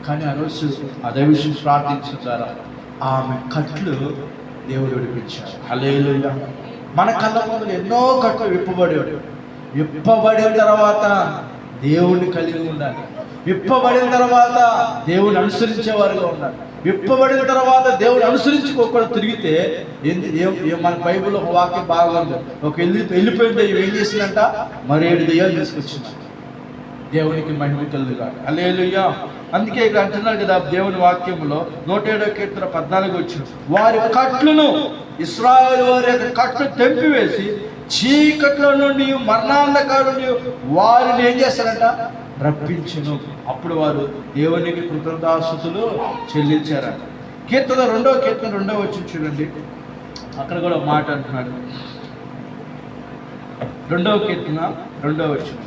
కానీ ఆ రోజు ఆ దైవజనుడు ప్రార్థించిన ద్వారా ఆమె కట్లు దేవుడు విడిపించాడు. హల్లెలూయా. మన కళ్ళ ముందు ఎన్నో కట్లు విప్పబడిన తర్వాత దేవుణ్ణి కలిగి ఉండాలి. విప్పబడిన తర్వాత దేవుని అనుసరించేవారుగా ఉండాలి. విప్పబడిన తర్వాత దేవుడు అనుసరించుకోకుండా తిరిగితే మన బైబిల్లో ఒక వాక్యం బాగా ఉంది. ఒక వెళ్ళిపోయిన దెయ్యం ఏం చేసిందంట, మరి 7 దెయ్యాలు తీసుకొచ్చిందంట. దేవునికి మహిమ కలుగుగా. హల్లెలూయా. అందుకే ఇక్కడ అంటున్నాడు కదా దేవుని వాక్యంలో 107వ కీర్తన 14 వచ్చిన, వారి కట్లను, ఇశ్రాయేలు వారి యొక్క కట్లు తెంపివేసి చీకట్లో నుండి మరణాంధకారం నుండి వారిని ఏం చేస్తారంట, రప్పించును. అప్పుడు వారు దేవునికి కృతజ్ఞతాస్తుతులు చెల్లించారంట. కీర్తన 2వ కీర్తన 2వ వచనం చూడండి, అక్కడ కూడా మాట అంటున్నాడు. 2వ కీర్తన 2వ వచనం,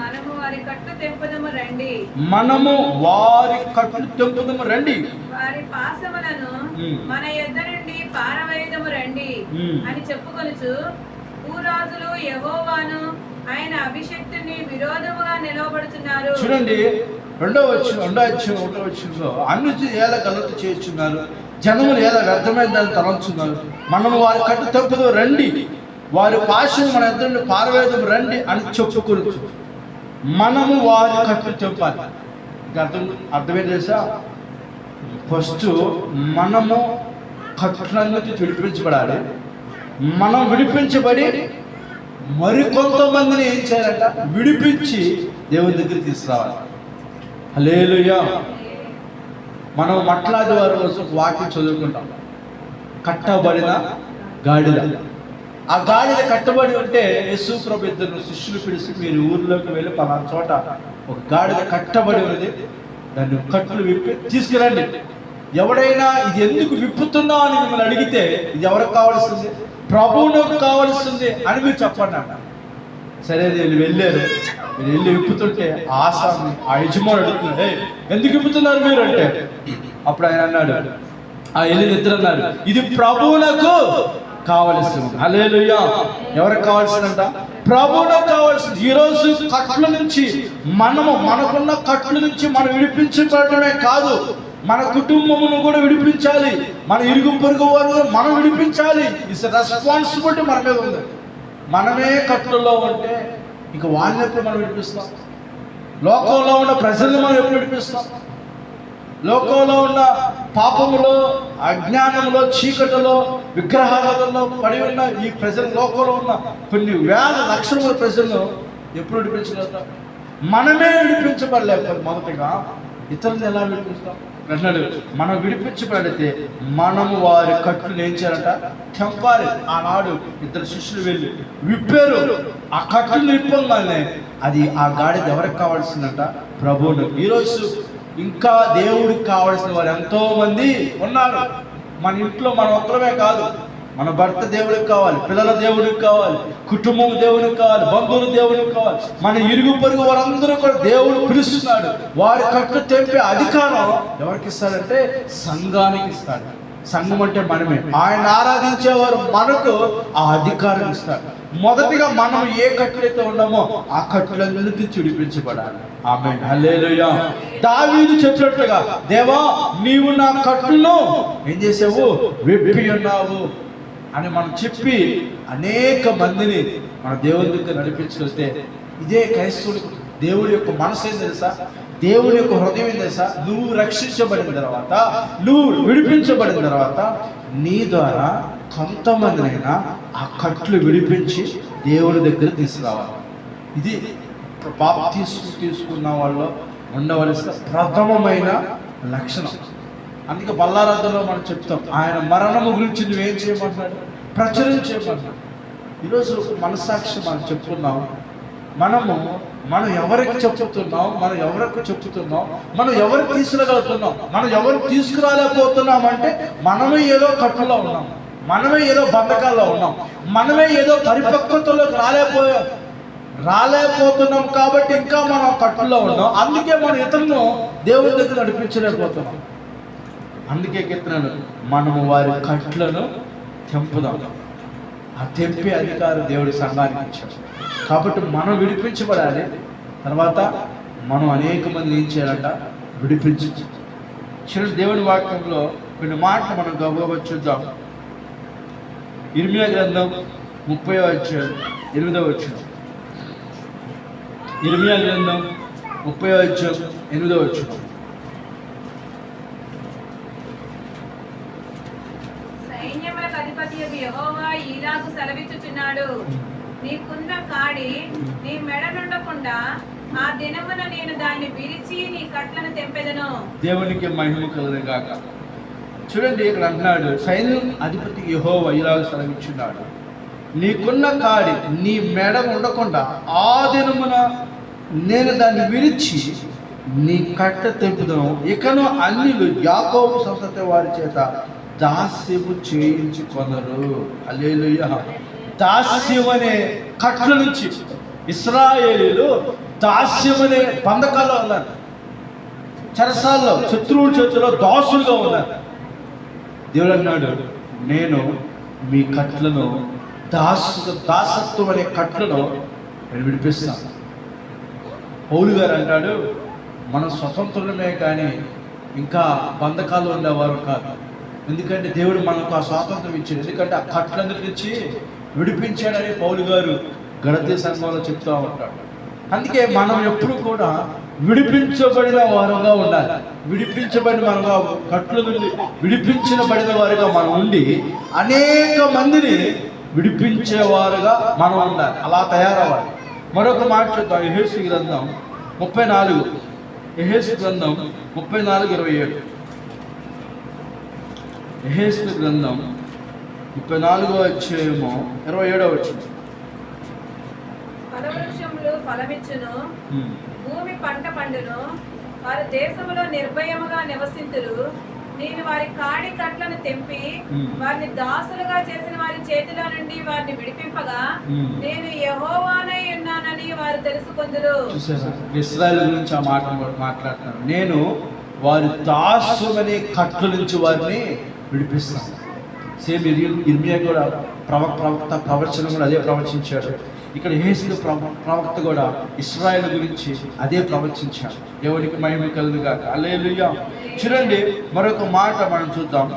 మనము వారి కట్లు తెంపుదము రండి, మనము వారి కట్లు తెంపుదము రండి, వారి పాశములను మన యొద్ద నుండి పారవేయదము రండి అని చెప్పుకొనుచు భూరాజులు యెహోవాను ఆయన అభిషక్తుని విరోధముగా నిలవబడుతున్నారు. చూడండి 2వ వచనంలో అన్ని ఎలా గలత చేస్తున్నారు, జనములు ఎలా వ్యర్థమైన దాన్ని తలంచున్నారు. మనము వారి కట్టు తెంపుదము రండి, వారి పాశము మన యొద్ద నుండి పారవేయదము రండి అని చెప్పుకొనుచు. మనము వారి కట్లు తెంపాలి. అర్థమే తెలుసా, ఫస్ట్ మనము కట్లన్నిటి విడిపించబడాలి. మనం విడిపించబడి మరికొంతమందిని ఏం చేయాలంట, విడిపించి దేవుని దగ్గరికి తీసుకురావాలి. హల్లెలూయా. మనం మట్లాది వారి రోజు వాక్యం చదువుకుంటాం, కట్టబడిన గాడిద. ఆ గాడిద కట్టబడి ఉంటే యేసు ప్రభు ఇద్దరు శిష్యులు పిలిచి, మీరు ఊర్లోకి వెళ్ళి పలానా చోట ఒక గాడిద కట్టబడి ఉన్నది, దాన్ని కట్లు విప్పి తీసుకురండి. ఎవడైనా ఇది ఎందుకు విప్పుతున్నావు అని మిమ్మల్ని అడిగితే ఇది ఎవరికి కావాల్సింది, ప్రభువునకు కావాల్సింది అని మీరు చెప్పండి అన్న. సరే వీళ్ళు వెళ్ళారు, మీరు వెళ్ళి విప్పుతుంటే ఆసామి ఆ యజమానుడు అడుగుతున్నారు, ఎందుకు విప్పుతున్నారు మీరు అంటే, అప్పుడు ఆయన అన్నాడు, ఆ వెళ్ళి ఇద్దరు అన్నారు, ఇది ప్రభువునకు కావలసింది. హల్లెలూయా. ఎవరికి కావాల్సిందంట, ప్రభువునకు కావాల్సింది. ఈరోజు కట్ల నుంచి మనకున్న కట్ల నుంచి మనం విడిపించబడమే కాదు, మన కుటుంబమును కూడా విడిపించాలి, మన ఇరుగు పొరుగు వారిని మనం విడిపించాలి. ఇట్స్ రెస్పాన్సిబిలిటీ మన మీద ఉంది. మనమే కట్టుల్లో ఉంటే ఇక వాళ్ళని ఎప్పుడు మనం విడిపిస్తాం? లోకంలో ఉన్న ప్రజల్ని మనం ఎప్పుడు విడిపిస్తాం? లోకంలో ఉన్న పాపములో, అజ్ఞానంలో, చీకటిలో, విగ్రహాలలో పడి ఉన్న ఈ ప్రజల, లోకంలో ఉన్న కొన్ని వేల లక్షల మంది ప్రజలను ఎప్పుడు విడిపించగలుగుతాం? మనమే విడిపించబడలేకపోతే మొదటగా ఇతరులను ఎలా విడిపిస్తాం అన్నాడు. మనం విడిపించబడితే మనము వారి కట్టును ఏం చేయాలంట, తెంపాలి. ఆనాడు ఇద్దరు శిష్యులు వెళ్ళి విప్పారు. ఆ కట్టును విప్పంగానే అది ఆ గాడిద ఎవరికి కావాల్సిందంట, ప్రభువును. ఈరోజు ఇంకా దేవుడికి కావాల్సిన వారు ఎంతో మంది ఉన్నారు. మన ఇంట్లో మనం ఒక్కరమే కాదు, మన భర్త దేవుడికి కావాలి, పిల్లల దేవుడికి కావాలి, కుటుంబం దేవుడికి కావాలి, బంధువులు దేవుడికి కావాలి, మన ఇరుగు పొరుగు వారందరూ కూడా దేవుడు పిలుస్తున్నాడు. వారి కట్టు తెంపే అధికారం ఎవరికి ఇస్తాడంటే సంఘానికి ఇస్తాడు. సంఘం అంటే మనమే. ఆయన ఆరాధించేవారు మనకు ఆ అధికారం ఇస్తాడు. మొదటిగా మనం ఏ కట్టులైతే ఉన్నామో ఆ కట్టులన్నిటికీ విడిపించబడాలి. ఆమేన్. హల్లెలూయా. దావీదు చెప్పినట్లుగా, దేవా నీవు నా కట్టును ఏం చేసావు, విప్పి ఉన్నావు అని మనం చెప్పి అనేక మందిని మన దేవుని దగ్గర నడిపించగలిగితే, ఇదే క్రైస్తవుడికి దేవుడి యొక్క మనసు ఏం తెలుసా, దేవుని యొక్క హృదయం ఏం తెలుసా, నువ్వు రక్షించబడిన తర్వాత, నువ్వు విడిపించబడిన తర్వాత నీ ద్వారా కొంతమందినైనా ఆ కట్లు విడిపించి దేవుడి దగ్గర తీసుకురావాలి. ఇది బాప్తిస్మం తీసుకున్న వాళ్ళు ఉండవలసిన ప్రథమమైన లక్షణం. అందుకే బల్లారాధనలో మనం చెప్తాం, ఆయన మరణము గురించి నువ్వేం చేయమంటున్నాడు, ప్రచురించేయమంటున్నాడు. ఈరోజు మనసాక్షి మనం చెప్పుకున్నాం, మనం ఎవరికి చెప్తున్నాం, మనం ఎవరికి చెప్తున్నాం, మనం ఎవరికి తీసుకురాగలుగుతున్నాం, మనం ఎవరికి తీసుకురాలేకపోతున్నాం అంటే మనమే ఏదో కట్టులో ఉన్నాం, మనమే ఏదో బంధకాల్లో ఉన్నాం, మనమే ఏదో పరిపక్వతలోకి రాలేకపోతున్నాం కాబట్టి ఇంకా మనం కట్టులో ఉన్నాం. అందుకే మనం ఇతరులను దేవుని దగ్గర నడిపించలేకపోతున్నాం. అందుకే కీర్తనలు, మనము వారి కట్లను తెంపుదాం. ఆ తెంపే అధికారం దేవుడి సంఘానికి ఇచ్చాడు. కాబట్టి మనం విడిపించబడాలి. తర్వాత మనం అనేక మంది ఏం చేయాలంట, విడిపించి. దేవుడి వాక్యంలో కొన్ని మాటలు మనం గబగబా చూద్దాం. ఇర్మియా గ్రంథం 30వ అధ్యాయం 8వ వచనం. ఇర్మియా గ్రంథం 30వ అధ్యాయం 8వ వచనం. ఈలాగు సెలవిచ్చుచున్నాడు, నీకున్న కాడి నీ మెడ నుండకుండా ఆ దినమున నేను దాన్ని విరిచి నీ కట్లను తెంపెదను. దేవునికి మహిమ కలుగును గాక. చూడండి, ఇక్కడ అంటున్నాడు, సైన్యం అధిపతి యెహోవా ఇలాగ సెలవిచ్చున్నాడు, నీకున్న కాడి నీ మెడ ఉండకుండా ఆ దినమున నేను దాన్ని విరిచి నీ కట్ట తెంపుదను. ఇకను అన్యులు యాకోబు సంతతి వారి చేత దాస్యము చేయించుకొనరు. హల్లెలూయా. దాస్యం అనే కట్ల నుంచి ఇశ్రాయేలీయులు దాస్యం అనే బంధకాల్లో ఉన్నారు, చెరసాల్లో శత్రువుల చేతిలో దాసులుగా ఉన్నారు. దేవుడు అన్నాడు, నేను మీ కట్లను దాసత్వం అనే కట్లను నేను విడిపిస్తాను. పౌలు గారు అంటాడు, మనం స్వతంత్రులమే కానీ ఇంకా బంధకాలు ఉండేవారు కాదు. ఎందుకంటే దేవుడు మనకు ఆ స్వాతంత్రం ఇచ్చాడు. ఎందుకంటే ఆ కట్లందరి నుంచి విడిపించాడని పౌలు గారు గలతీ సంఘంలో చెప్తూ ఉంటాడు. అందుకే మనం ఎప్పుడు కూడా విడిపించబడిన వారుగా ఉండాలి. విడిపించబడిన వారుగా, కట్ల నుండి విడిపించబడిన వారుగా మనం ఉండి అనేక మందిని విడిపించేవారుగా మనం ఉండాలి. అలా తయారవ్వాలి. మరొక మాట చూద్దాం. యెహెజ్కేలు గ్రంథం 34, యెహెజ్కేలు గ్రంథం 34:27. యెహెజ్కేలు గ్రంథం 34:27. ఫలవృక్షములు ఫలమిచ్చును, భూమి పంట పండును, వారి దేశములో నిర్భయముగా నివసింతురు. నేను వారి కాడి కట్లను తెంపి వారిని దాసులుగా చేసిన వారి చేతిలో నుండి వారిని విడిపింపగా నేను యెహోవానై ఉన్నానని వారు తెలుసుకొందురు. ఇశ్రాయేలు గురించి ఆ మాట మాట్లాడుతున్నాను. నేను వారి దాసులనే కట్ల నుంచి వారిని విడిపిస్తాను. సేమ్ ఇర్మియా కూడా ప్రవచనం కూడా అదే ప్రవచించాడు. ఇక్కడ యెహెజ్కేలు ప్రవక్త కూడా ఇశ్రాయేలు గురించి అదే ప్రవచించాడు. దేవునికి మహిమ కలుగును గాక. హల్లెలూయా. చూడండి, మరొక మాట మనం చూద్దాం.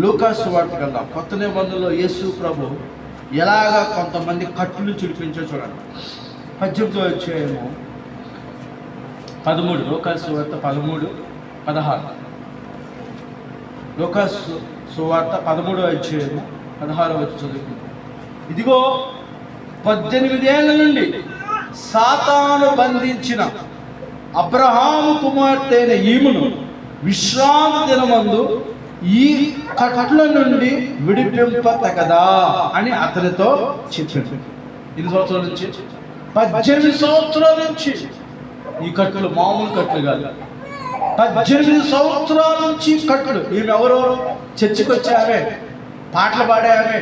లూకా సువార్త వెళ్దాం. కొత్త నిబంధనలో యేసు ప్రభు ఎలాగా కొంతమంది కట్టులు చుడిపించో చూడండి. 18వ అధ్యాయము 13. లూకా సువార్త 13:16. లూకా సువార్త 13వ అధ్యాయము 16వ చదువుకుంది. ఇదిగో 18 ఏళ్ల నుండి సాతాను బంధించిన అబ్రహాము కుమార్తె అయిన ఈమెను విశ్రాంతి దినమందు ఈ కట్ల నుండి విడిపింపతగదా అని అతనితో చెప్పాడు. ఎన్ని సంవత్సరాల నుంచి? 18 సంవత్సరాల నుంచి. ఈ కట్లు మామూలు కట్లు కాదు. 18 సంవత్సరాల నుంచి కట్లు. ఈమె ఎవరు? చర్చికి వచ్చే ఆమె, పాటలు పాడే ఆమె,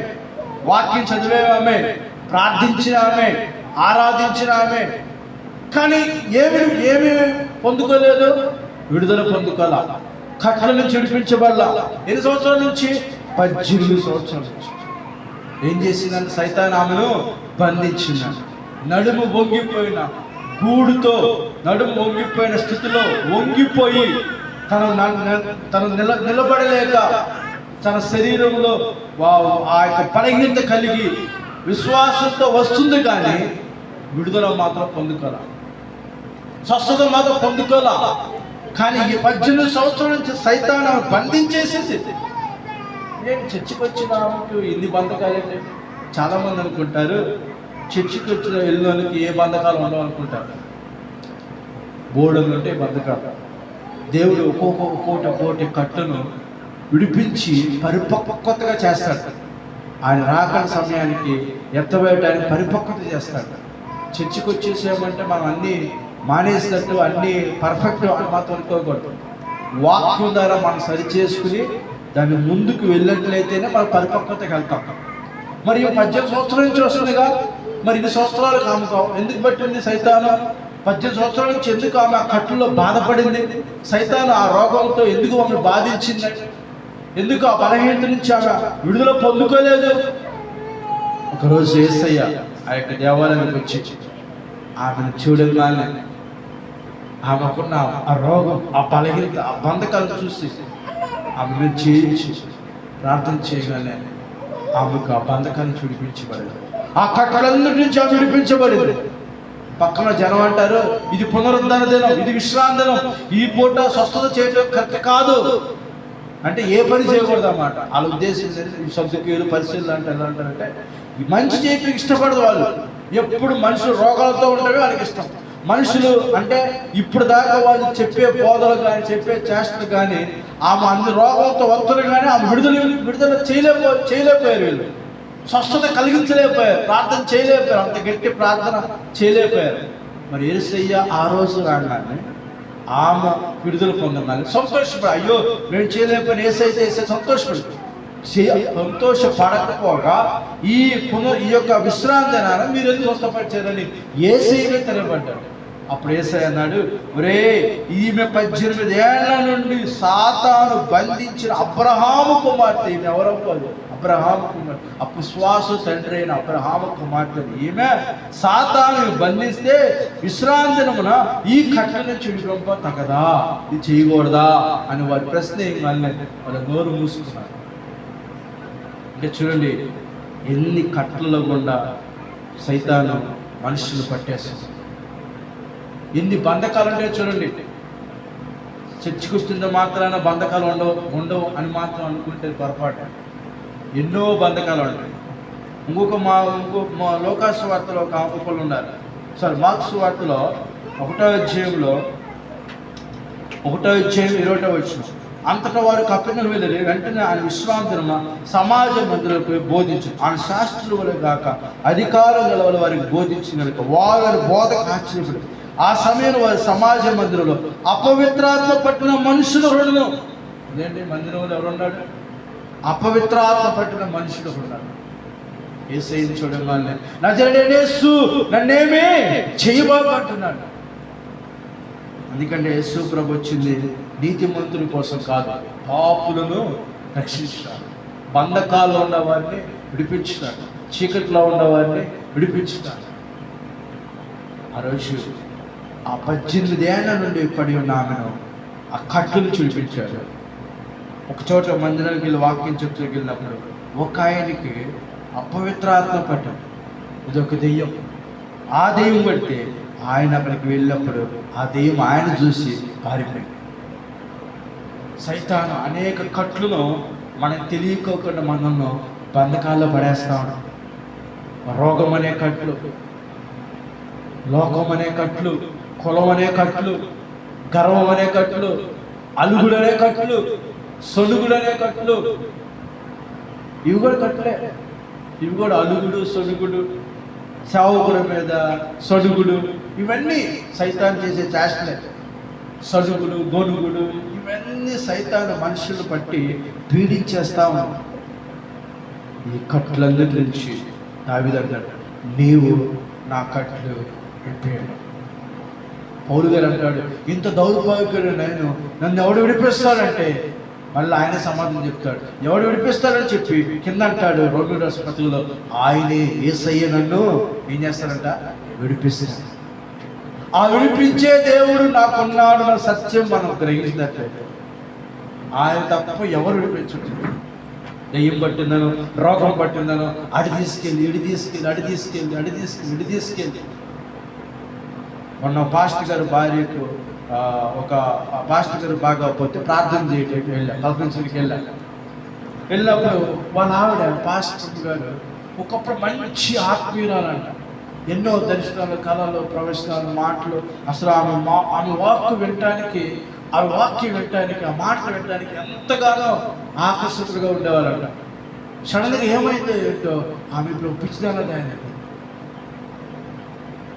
వాక్యం చదివే ఆమె, ప్రార్థించిన ఆమె, ఆరాధించిన ఆమె. కానీ ఏమి పొందుకోలేదు, విడుదల పొందుకోవాల, కట్ల నుంచి విడిపించబడాల. ఎన్ని సంవత్సరాల నుంచి? 18 సంవత్సరాల నుంచి. ఏం చేసిందంటే సైతాను ఆమెను బంధించిందంట. నడుము వంగిపోయిన గూడుతో, నడుము వంగిపోయిన స్థితిలో వంగిపోయి తను నిలబడలేక తన శరీరంలో ఆ యొక్క బలహీనత కలిగి విశ్వాసంతో వస్తుంది, కానీ విడుదల మాత్రం పొందుకోల, స్వస్థత మాత్రం పొందుకోల. కానీ ఈ 18 సంవత్సరాల నుంచి సైతాను బంధించేసేసి. నేను చర్చికి వచ్చిన ఇన్ని బంధకాలు. చాలామంది అనుకుంటారు చర్చికి వచ్చిన వెళ్ళినోళ్ళకి ఏ బంధకాలు ఉండవు అనుకుంటారు. బోర్డులు ఉంటే బంధకాలు. దేవుడు ఒక్కొక్కటి కట్టును విడిపించి పరిపక్వతగా చేస్తాడు. ఆయన రాకడ సమయానికి ఎత్తవేయడానికి పరిపక్వత చేస్తాడు. చర్చికి వచ్చేసామంటే మనం అన్నీ మానేసినట్టు, అన్నీ పర్ఫెక్ట్ అని మాత్రం అనుకోకూడదు. వాక్యం ద్వారా మనం సరి చేసుకుని దాన్ని ముందుకు వెళ్ళినట్లయితేనే మనం పరిపక్వతకి వెళ్తాం. మరి 18 సంవత్సరాల నుంచి వస్తుందిగా, మరి 2 సంవత్సరాలు కాముతాం. ఎందుకు పట్టింది సైతాను? 18 సంవత్సరాల నుంచి ఎందుకు ఆమె ఆ కట్టులో బాధపడింది? సైతాను ఆ రోగంతో ఎందుకు ఆమెను బాధించింది? ఎందుకు ఆ బలహీనత నుంచి ఆమె విడుదల పొందుకోలేదు? ఒకరోజు యేసయ్య ఆ యొక్క దేవాలయానికి వచ్చి ఆమెను చూడగానే ఆమెకున్న ఆ రోగం, ఆ బలహీనత, ఆ బంధకాలు చూసి ఆమెను చేయించి ప్రార్థన చేయగానే ఆమెకు ఆ బంధకాన్ని విడిపించబడింది. ఆ కట్టలందరి నుంచి ఆమె విడిపించబడింది. పక్కన జనం అంటారు, ఇది పునరుద్ధరణ దినం, ఇది విశ్రాంతి దినం, ఈ పూట స్వస్థత చేయడం కరెక్ట్ కాదు. అంటే ఏ పని చేయకూడదు అన్నమాట. వాళ్ళ ఉద్దేశం సబ్జెక్టులు పరిశీలన అంటే ఎలా అంటారంటే మంచి చేయటం ఇష్టపడదు వాళ్ళు. ఎప్పుడు మనుషులు రోగాలతో ఉండడమే వాళ్ళకి ఇష్టం. మనుషులు అంటే ఇప్పుడు దాకా వాళ్ళు చెప్పే బోధలు కానీ చెప్పే చేష్టలు కానీ ఆమె అన్ని రోగాలతో వస్తున్నారు కానీ ఆమె విడుదల చేయలేకపోయారు. వీళ్ళు స్వస్థత కలిగించలేకపోయారు, ప్రార్థన చేయలేకపోయారు, అంత గట్టి ప్రార్థన చేయలేకపోయారు. మరి యేసయ్య ఆ రోజు రాగానే ఆమె విడుదల పొందగానే సంతోషపడి, అయ్యో మేము చేయలేకపోయిన యేసయ్య సంతోషపడకపోగా ఈ యొక్క విశ్రాంతి దినాన మీరు ఎందుకు స్వస్థపరిచారని యేసయ్యనే తిరగబడ్డాడు. అప్పుడు యేసయ్య అన్నాడు, ఒరే ఈమె 18 ఏళ్ల నుండి సాతాను బంధించిన అబ్రహాము కుమార్తె. ఈమె ఎవరవ్వాలి? అబ్రహాము కుమార్తె, అవిశ్వాసు తండ్రి అయిన అబ్రహాము కుమార్తె. ఈమె సాతాను బంధిస్తే విశ్రాంతి దినమున ఈ కట్టలను చెడిపంప తగదా, ఇది చేయకూడదా అని వారి ప్రశ్న వాళ్ళ నోరు మూసుకున్నారు. అంటే చూడండి ఎన్ని కట్టలలో గుండా సైతాను మనుషులు పట్టేస్తుంది. ఎన్ని బంధకాలు అంటే చూడండి. చర్చికి వచ్చిన మాత్రాన బంధకాలు ఉండవు అని మాత్రం అనుకుంటే పొరపాటు. ఎన్నో బంధకాలు ఉంటాయి. ఇంకొక మా లోకాసు వార్తలో ఒక ఒకళ్ళు ఉన్నారు. మార్క్స్ వార్తలో 1వ అధ్యాయంలో 20వ వచనం, అంతటా వారు కపెర్నహూము వెళ్ళి వెంటనే ఆయన విశ్రాంతిన సమాజ మందిరంలో బోధించు. ఆయన శాస్త్రుల వల్ల కాక అధికారం గల వారికి బోధించిన వారి బోధకు ఆశ్చర్యపడి ఆ సమయంలో వారి సమాజ మందిరంలో అపవిత్రాత్మ పట్టిన మనుషులు ఉండను. అదేంటి మందిరంలో ఎవరున్నాడు? అపవిత్రాత్మ పట్టిన మనుషులు ఉన్నాడు. యేసయ్యను చూడగానే నజరేయుడైన యేసు నన్నేమీ చేయబాకు అంటున్నాడు. ఎందుకంటే యేసు ప్రభు వచ్చింది నీతిమంతుల కోసం కాదు, పాపులను రక్షించాడు. బంధకాల్లో ఉన్న వారిని విడిపించుతాడు, చీకట్లో ఉన్న వారిని విడిపించుతాడు. ఆ రోజు ఆ 18 ఏళ్ల నుండి పడి ఉన్న ఆమెను ఆ కట్టులు చూపించాడు. ఒక చోట మందిరానికి వెళ్ళి వాక్యం చెప్తూకి వెళ్ళినప్పుడు ఒక ఆయనకి అపవిత్రాత్మ పట్టింది. ఇదొక దెయ్యం. ఆ దెయ్యం బట్టి ఆయన అక్కడికి వెళ్ళినప్పుడు ఆ దెయ్యం ఆయన చూసి పారిపోయింది. సైతాను అనేక కట్లను మనకు తెలియకోకుండా మనల్ని బంధకాల్లో పడేస్తా ఉన్నాం. రోగం అనే కట్లు, లోకం అనే కట్లు, కులం అనే కట్లు, గర్వం అనే కట్లు, అలుగుడు అనే కట్లు, సొడుగుడు అనే కట్లు. ఇవి కూడా కట్లే. ఇవి కూడా అలుగుడు, సొడుగుడు, సేవకుడి మీద సొడుగుడు, ఇవన్నీ సైతాన్ చేసే చేష్టలే. సడుగులు, గొడుగులు, ఇవన్నీ సైతాను మనుషులు పట్టి పీడించేస్తా ఉన్నాం. ఈ కట్లందరి నుంచి దావీదు అంటాడు, నీవు నా కట్లు విప్పాడు. పౌలు గారు అంటాడు, ఇంత దౌర్భాగ్యుడు నేను, నన్ను ఎవడు విడిపిస్తాడంటే మళ్ళీ ఆయన సమాధానం చెప్తాడు, ఎవడు విడిపిస్తాడని చెప్పి కింద అంటాడు రోమి రాష్ట్రపతిలో, ఆయనే యేసయ్య నన్ను ఏం చేస్తాడంట? విడిపిస్తాడు. ఆ విడిపించే దేవుడు నాకున్నాడు నా సత్యం మనం గ్రహించినట్లయితే ఆయన తప్ప ఎవరు విడిపించు. దెయ్యం పట్టిందను, రోగం పట్టిందను, అడి తీసుకెళ్ళి ఇడి తీసుకెళ్ళి. మొన్న పాస్టర్ గారు భార్యకు ఒక పాస్టర్ గారు బాగా పోతే ప్రార్థన చేయడానికి కల్పించడానికి వెళ్ళినప్పుడు వాళ్ళ ఆవిడ పాస్టర్ గారు ఒకప్పుడు మంచి ఆత్మీయురాలంట. ఎన్నో దర్శనాలు, కళలు, ప్రవచనాలు, మాటలు, అసలు ఆమె వాక్యం వినటానికి, ఆ మాటలు వినటానికి ఎంతగానో ఆకర్షితులుగా ఉండేవారంట. సడన్గా ఏమైందో ఏంటో ఆమె ఇప్పుడు పిచ్చిదాలని ఆయన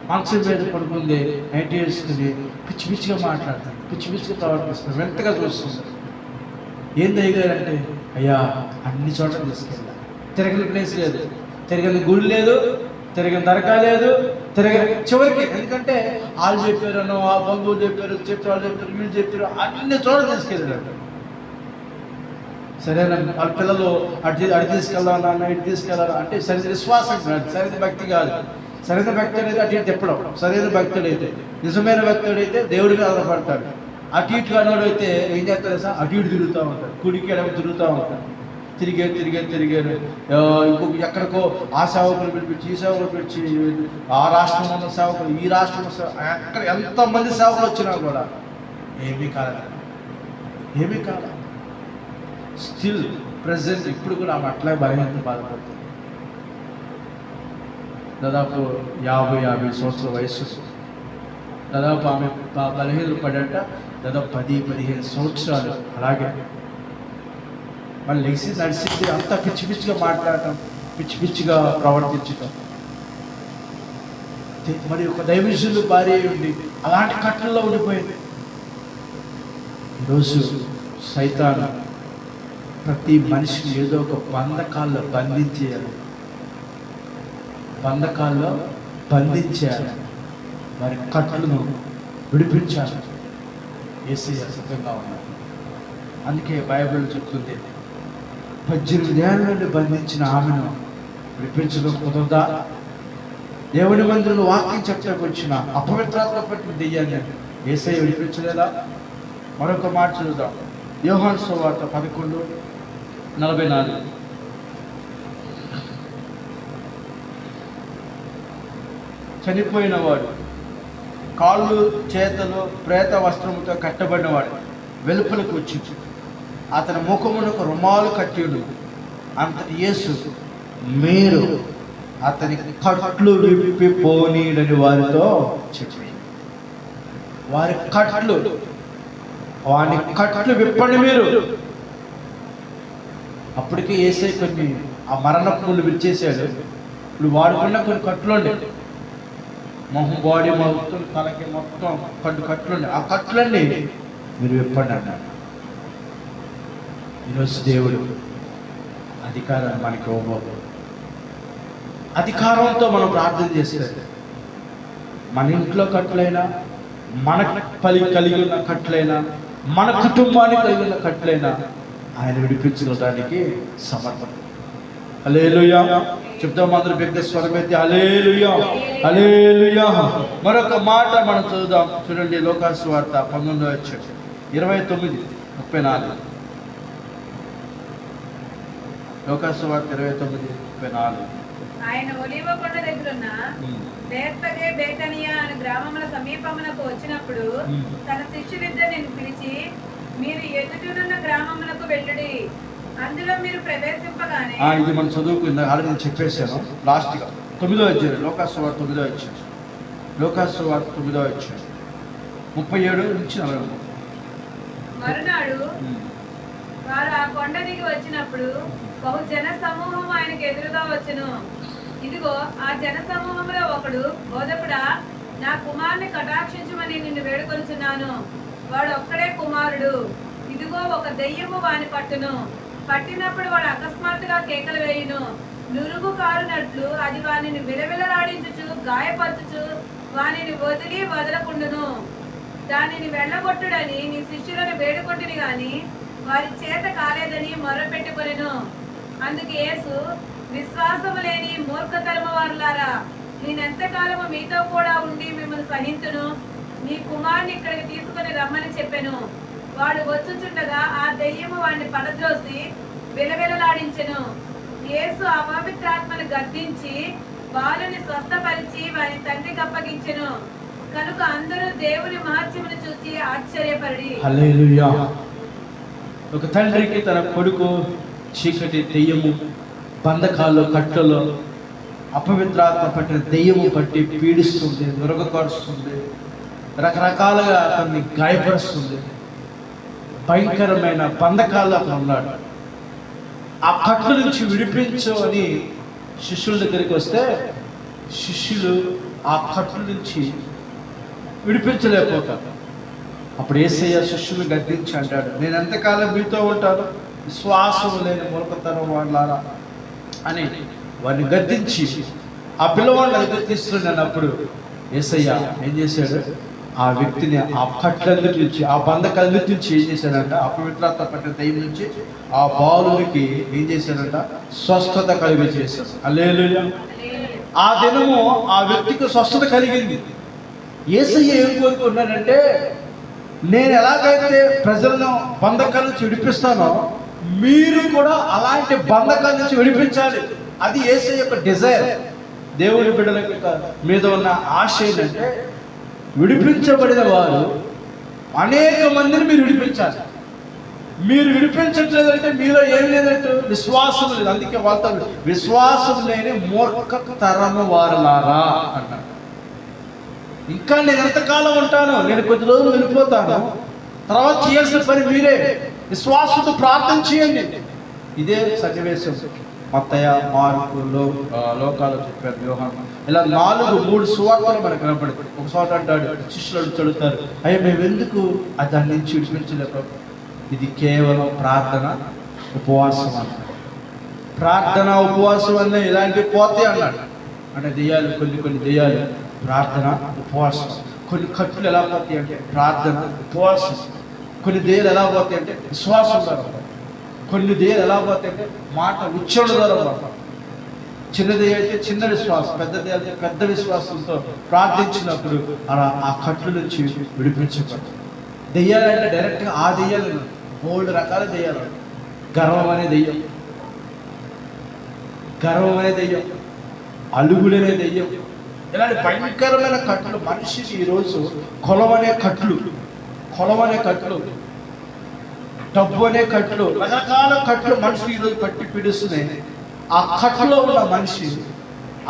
మనసు మీద పడుకుంది, నైట్ వేసుకుని పిచ్చిగా మాట్లాడుతుంది, పిచ్చిగా ప్రవర్తిస్తుంది, వెంటగా చూస్తుంది. ఏం దయ్యారంటే, అయ్యా అన్ని చోట్ల తీసుకెళ్ళా, తిరగని ప్లేస్ లేదు, తిరగని గుడి లేదు, తిరగని దరగా లేదు, చివరికి ఎందుకంటే వాళ్ళు చెప్పారనో, ఆ బంధువులు చెప్పారు, వాళ్ళు చెప్పారు, వీళ్ళు చెప్పారు, అన్ని చోట్ల తీసుకెళ్ళారు. సరేనా, వాళ్ళ పిల్లలు అటు తీసుకెళ్ళాలి నాన్న, ఇటు తీసుకెళ్ళాలి అంటే సరైన విశ్వాసం కాదు, సరైన భక్తి కాదు. సరైన భక్తుడు అయితే అటు ఇటు తిప్పడం. సరైన భక్తుడైతే, నిజమైన భక్తుడైతే దేవుడి మీద ఆధారపడతాడు. అటు ఇటు కానివాడు అయితే ఏం చేస్తారు సార్? అటు ఇటు తిరుగుతూ ఉంటాడు, కుడికి ఎడమ తిరుగుతూ ఉంటాడు. తిరిగారు ఇంకొక ఎక్కడికో ఆ సేవకులు పిలిపించి, ఈ సేవకులు పిలిచి, ఆ రాష్ట్రం ఉన్న సేవకులు, ఈ రాష్ట్రం ఎక్కడ ఎంతమంది సేవకులు వచ్చినా కూడా ఏమీ కాదు. స్టిల్ ప్రజెంట్ ఇప్పుడు కూడా ఆమె అట్లా బలహీనత బాధపడుతుంది. దాదాపు 50 సంవత్సరాల వయసు. దాదాపు ఆమె బలహీనత పడట దాదాపు 10-15 సంవత్సరాలు అలాగే. మళ్ళీ లేచి నడిచింది, అంతా పిచ్చి పిచ్చిగా మాట్లాడటం, పిచ్చి పిచ్చిగా ప్రవర్తించటం. మరి ఒక దైవజనులు భార్య ఉండి అలాంటి కట్టల్లో ఉండిపోయింది. ఈరోజు సైతాను ప్రతి మనిషిని ఏదో ఒక బంధకాల్లో బంధించేయాలి, బంధకాల్లో బంధించేయాలి, వారి కట్టలను విడిపించాలి. యేసయ్య సిద్ధంగా ఉన్నారు. అందుకే బైబిల్ చెప్తుంది, 18 ఏళ్ళ నుండి బంధించిన ఆమెను విడిపించడం కుదరదా? దేవుని మందిరంలో వాక్యం చెప్పడానికి వచ్చిన అపవిత్రాత్మ పట్టిన దెయ్యాన్ని యేసయ్య విడిపించలేదా? మరొక మాట చూద్దాం. యోహాను సువార్త 11:44. చనిపోయిన వాడు, కాళ్ళు చేతులు ప్రేత వస్త్రముతో కట్టబడినవాడు వెలుపలకు వచ్చి అతని ముఖమునకు రుమాలు కట్టిడు. అంతటి యేసు, మీరు అతని కట్లు విప్పి పోనీడని వారితో చెప్పి, వారి కట్లు, వాని కట్లు విప్పండి మీరు. అప్పటికే యేసే కొన్ని ఆ మరణపులు విరిచేసాడు. ఇప్పుడు వాడుకున్న కొన్ని కట్లుండి, మొహం బాడీ మొత్తం తలకి మొత్తం కట్లుండి, ఆ కట్లన్నీ మీరు విప్పండి అన్నాడు. ఈరోజు దేవుడు అధికారాన్ని మనకి ఇవ్వబోదు. అధికారంతో మనం ప్రార్థన చేస్తే మన ఇంట్లో కట్లైనా, మన కలిగి ఉన్న కట్లైనా, మన కుటుంబానికి కలిగి ఉన్న కట్లైనా ఆయన విడిపించడానికి సమర్థం. హల్లెలూయా చెప్తాం అందరూ పెద్ద స్వరమైతే హల్లెలూయా హల్లెలూయా. మరొక మాట మనం చదువుదాం, చూడండి. లోకాసు సువార్త 19:29-34. లోకాసు సువార్త 29:34. ఆయన ఒలీవ కొండ దగ్గరున్న బేత్ఫగే బేతనియా అనే గ్రామముల సమీపమునకు వచ్చినప్పుడు తన శిష్యులిద్దరిని పిలిచి, మీరు ఎదుటనున్న గ్రామమునకు వెళ్ళుడి, అందులో మీరు ప్రవేశింపగానే. ఇది మనం చదువుకుందా ఆల్రెడీ నేను చెప్పేశాను లాస్ట్గా. 9వ అధ్యాయం లోకాసు సువార్త 9వ అధ్యాయం, లోకాసు సువార్త 9వ అధ్యాయం 37-43. మరునాడు వారు ఆ కొండ దిగి వచ్చినప్పుడు బహు జన సమూహం ఆయనకు ఎదురుగా వచ్చును. ఇదిగో ఆ జన సమూహంలో ఒకడు, బోధకుడా, నా కుమారుని కటాక్షించమని నిన్ను వేడుకొనుచున్నాను, వాడు ఒక్కడే కుమారుడు, ఇదిగో ఒక దెయ్యము వాని పట్టును, పట్టినప్పుడు వాడు అకస్మాత్తుగా కేకలు వేయును, నురుగు కారునట్లు అది వానిని విలవిలలాడించుచు గాయపరచుచు వానిని వదలకుండును. దానిని వెళ్ళగొట్టుడని నీ శిష్యులను వేడుకొంటిని గాని వారి చేత కాలేదని మొర్రపెట్టుకొనెను. అందుకు యేసు, విశ్వాసము లేని మూర్ఖతరము వారులారా, నేనెంతకాలము మీతో కూడా ఉండి మిమ్మల్ని సహించును, నీ కుమారుని ఇక్కడికి తీసుకుని రమ్మని చెప్పెను. వాడు వచ్చుచుండగా ఆ దెయ్యము వాడిని పడద్రోసి విలవిలలాడించెను. యేసు ఆ పవిత్రాత్మను గద్దించి బాలుని స్వస్థపరిచి వారి తండ్రికి అప్పగించెను. కనుక అందరూ దేవుని మహత్యమును చూసి ఆశ్చర్యపడి. హల్లెలూయా. ఒక తండ్రికి తన కొడుకు చీకటి దెయ్యము బంధకాల్లో కట్టలో అపవిత్రాత్మ పట్టిన దెయ్యము పట్టి పీడిస్తుంది, నురగపరుస్తుంది, రకరకాలుగా అతన్ని గాయపరుస్తుంది, భయంకరమైన బంధకాల్లో అతను ఉన్నాడు. ఆ కట్ల నుంచి విడిపించు అని శిష్యుల దగ్గరికి వస్తే శిష్యులు ఆ కట్ల నుంచి విడిపించలేకపోతారు. అప్పుడు యేసయ్య శిష్యులు గద్దించి అంటాడు, నేను ఎంతకాలం మీతో ఉంటాను, విశ్వాసం లేని మూర్ఖతరం వాళ్ళారా అని వారిని గద్దించి ఆ పిల్లవాడిని దగ్గర తీసుకున్నప్పుడు యేసయ్య ఏం చేశాడు, ఆ వ్యక్తిని ఆ కట్లన్నిటి నుంచి, ఆ బంధకాలన్నిటి నుంచి ఏం చేశాడంట, అపవిత్రత పట్టిన దయ్యం నుంచి ఆ బాలునికి ఏం చేశాడంట, స్వస్థత కలిగి చేశాడు. హల్లెలూయా. ఆ దినము ఆ వ్యక్తికి స్వస్థత కలిగింది. యేసయ్య ఏం కోరుకున్నాడంటే, నేను ఎలాగైతే ప్రజలను బంధకాల నుంచి విడిపిస్తానో మీరు కూడా అలాంటి బంధకాల నుంచి విడిపించాలి. అది యేసయ్య యొక్క డిజైర్. దేవుని బిడ్డల మీద ఉన్న ఆశ ఏంటంటే, విడిపించబడిన వారు అనేక మందిని మీరు విడిపించాలి. మీరు విడిపించట్లేదంటే మీలో ఏం లేదంటే విశ్వాసం లేదు. అందుకే వాళ్ళతో విశ్వాసం లేని మూర్ఖ తరము వారలారా అన్నాడు. ఇంకా నేను ఎంతకాలం ఉంటాను, నేను కొద్ది రోజులు వెళ్ళిపోతాను, తర్వాత చేయాల్సిన పని మీరే. విశ్వాసంతో ప్రార్థన చేయండి. ఇదే సన్నివేశం మత్తయి, మార్కు, లోకాలు చెప్పారు, యోహాను, ఇలా 3 సువార్తలు మనకు కనపడతాయి. ఒక చోట అంటాడు, శిష్యులు చదువుతారు, అయ్యా మేము ఎందుకు దాని నుంచి విడిపించలేదు? ఇది కేవలం ప్రార్థన ఉపవాసం అన్నాడు. ప్రార్థన ఉపవాసం అనే ఇలాంటివి పోతే అన్నాడు. అంటే దెయ్యాలు, కొన్ని దెయ్యాలు ప్రార్థన ఉపవాసం. కొన్ని కట్లు ఎలా పోతాయి అంటే ప్రార్థన ఉపవాసం. కొన్ని దెయ్యాలు ఎలా పోతాయి అంటే విశ్వాసం ద్వారా. కొన్ని దెయ్యాలు ఎలా పోతాయి అంటే మాట ఉచ్చారణ ద్వారా పోతాయి. చిన్న దెయ్యం అయితే చిన్న విశ్వాసం, పెద్ద దెయ్యం అయితే పెద్ద విశ్వాసంతో ప్రార్థించినప్పుడు అలా ఆ కట్లు నుంచి విడిపించబడతాయి. దెయ్యాలు అంటే డైరెక్ట్గా ఆ దెయ్యాలు 3 రకాల దెయ్యాలు. గర్వం అనే దెయ్యం, అలుగులనే దెయ్యం, ఇలాంటి భయంకరమైన కట్లు మనిషికి ఈరోజు కొలవనే కట్లు, డబ్బు అనే కట్లు, రకరకాల కట్లు మనుషులు ఈరోజు పట్టి పీడిస్తున్నాయి. ఆ కట్లో ఉన్న మనిషి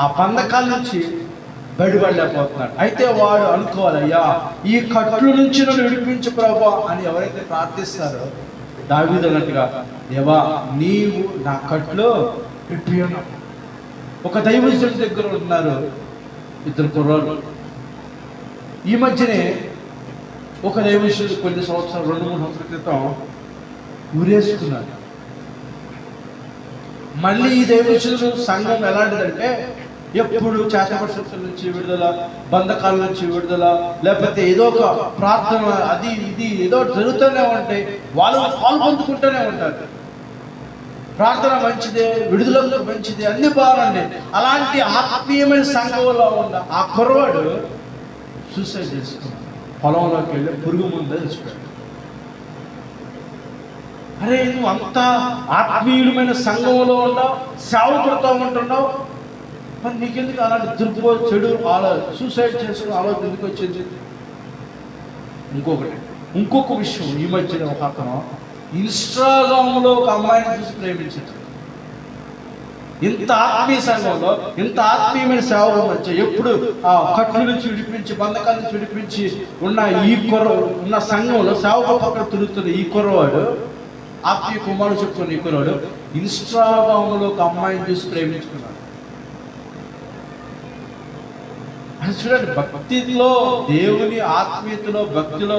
ఆ బంధకాల నుంచి బయటపడలేకపోతున్నాడు. అయితే వాడు అనుకోవాలి, అయ్యా ఈ కట్లు నుంచి నన్ను విడిపించు ప్రభా అని ఎవరైతే ప్రార్థిస్తారో దావీదు అన్నట్టుగా, దేవా నీవు నా కట్లో విడిపియను. ఒక దైవజనుడి దగ్గర ఉన్నారు 2 కుర్రాళ్ళు. ఈ మధ్యనే ఒక దైవజనుడు కొన్ని సంవత్సరాలు 2-3 సంవత్సరాల క్రితం ఊరేసుకున్నారు. మళ్ళీ ఈ దైవజనుడు సంఘం ఎలాంటిదంటే ఎప్పుడు చేతపరిశుద్ధుల నుంచి విడుదల, బంధకాల నుంచి విడుదల, లేకపోతే ఏదో ఒక ప్రార్థన అది ఇది ఏదో జరుగుతూనే ఉంటాయి. వాళ్ళు పాల్పొందుకుంటూనే ఉంటారు. ప్రార్థన మంచిదే, విడుదల మంచిదే, అన్ని బాగుండే. అలాంటి ఆత్మీయమైన సంఘంలో ఉన్న ఆ కుర్రవాడు సూసైడ్ చేసుకున్నాడు. పొలంలోకి వెళ్ళి పురుగు ముందే చచ్చిపోయాడు. అరే నువ్వు అంత ఆత్మీయుడమైన సంఘంలో ఉన్నావు, సేవకుడితో ఉంటున్నావు, మరి నీకెందుకు అలాంటి చెడు సూసైడ్ చేసుకుని ఆలోచన ఎందుకు వచ్చింది? ఇంకొక విషయం, ఈ మధ్యన ఒక అతను ఇన్స్టాగ్రామ్లో ఒక అమ్మాయిని చూసి ప్రేమించాడు. ఇంత ఆత్మీయ సంఘంలో, ఇంత ఆత్మీయమైన సేవలు వచ్చాయి. ఎప్పుడు ఆ కట్ల నుంచి విడిపించి, బంధకాల నుంచి విడిపించి ఉన్న సంఘంలో సేవకు పక్కన తిరుగుతున్న ఈ కుర్రవాడు, ఆత్మీయ కుమారుడు చెప్తున్న ఈ కుర్రవాడు ఇన్స్టాగ్రామ్లో ఒక అమ్మాయిని చూసి ప్రేమించుకున్నాడు. అది చూడండి, భక్తిలో, దేవుని ఆత్మీయతలో, భక్తిలో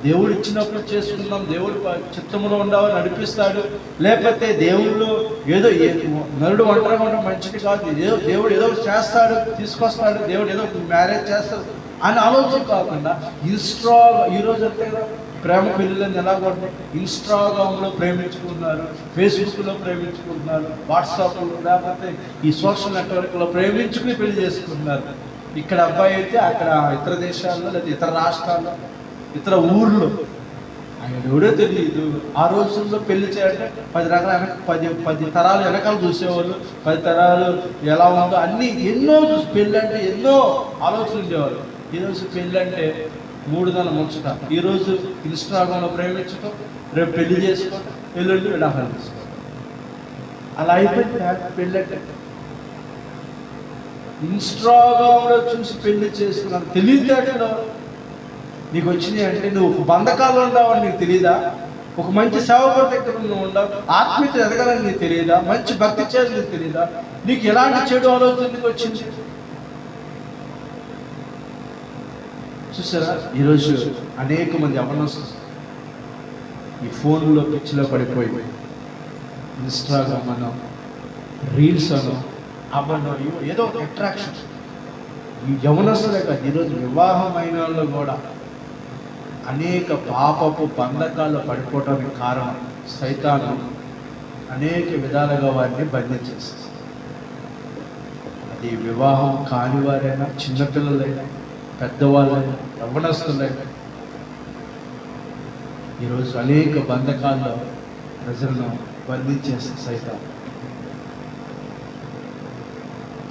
దేవుడు ఇచ్చినప్పుడు చేసుకున్నాం, దేవుడు చిత్తంలో ఉండవని నడిపిస్తాడు. లేకపోతే దేవుళ్ళు ఏదో నరుడు ఒంటరిగా ఉండడం మంచిది కాదు, దేవుడు ఏదో చేస్తాడు, తీసుకొస్తాడు, దేవుడు ఏదో మ్యారేజ్ చేస్తాడు అని ఆలోచన కాకుండా ఈరోజు అంటే ప్రేమ పెళ్ళిళ్ళని ఎలా కొట్టారు, ఇన్స్టాగ్రామ్లో ప్రేమించుకుంటున్నారు, ఫేస్బుక్లో ప్రేమించుకుంటున్నారు, వాట్సాప్లో, లేకపోతే ఈ సోషల్ నెట్వర్క్లో ప్రేమించుకుని పెళ్లి చేసుకుంటున్నారు. ఇక్కడ అబ్బాయి అయితే అక్కడ ఇతర దేశాల్లో, లేదా ఇతర రాష్ట్రాల్లో, ఇతర ఊర్లో, ఆయన ఎవడో తెలియదు. ఆ రోజుల్లో పెళ్లి చేయాలంటే 10 తరాలు వెనకాల చూసేవాళ్ళు, 10 తరాలు ఎలా ఉందో అన్నీ ఎన్నో పెళ్ళి అంటే ఎన్నో ఆలోచనలు ఉండేవారు. ఈరోజు పెళ్ళి అంటే 3 నెలల ముచ్చట. ఈరోజు ఇన్స్టాగ్రామ్లో ప్రేమించడం, రేపు పెళ్లి చేసుకోవడం, ఎల్లుండి విడాహాలు తీసుకోవడం, అలా అయిపోయింది పెళ్ళి అంటే. ఇన్స్టాగ్రామ్లో చూసి పెళ్లి చేసుకున్నాను, తెలియదు నీకు వచ్చినాయి అంటే నువ్వు ఒక బంధకాలు ఉండవని నీకు తెలియదా? ఒక మంచి సేవకుడి దగ్గర నువ్వు ఉండవు, ఆత్మీయత ఎదగాలని నీకు తెలియదా? మంచి భక్తి చేయాలని నీకు తెలియదా? నీకు ఎలాంటి చెడు ఆలోచన నీకు వచ్చింది? చూసారా, ఈరోజు అనేక మంది యవ్వనస్తులు ఈ ఫోన్లో పిచ్చిలో పడిపోయి ఇన్స్టాగ్రామ్ అనో, రీల్స్ అనో, అవన్నో ఏదో ఒక అట్రాక్షన్. ఈ యవ్వనస్తులే కాదు, ఈరోజు వివాహమైన వాళ్ళు కూడా అనేక పాపపు బంధకాల్లో పడిపోవడానికి కారణం సైతాను అనేక విధాలుగా వారిని బంధించేస్తుంది. అది వివాహం కాని వారైనా, చిన్నపిల్లలైనా, పెద్దవాళ్ళైనా, యవ్వనస్తులైనా ఈరోజు అనేక బంధకాల్లో ప్రజలను బంధించేస్తుంది సైతాను.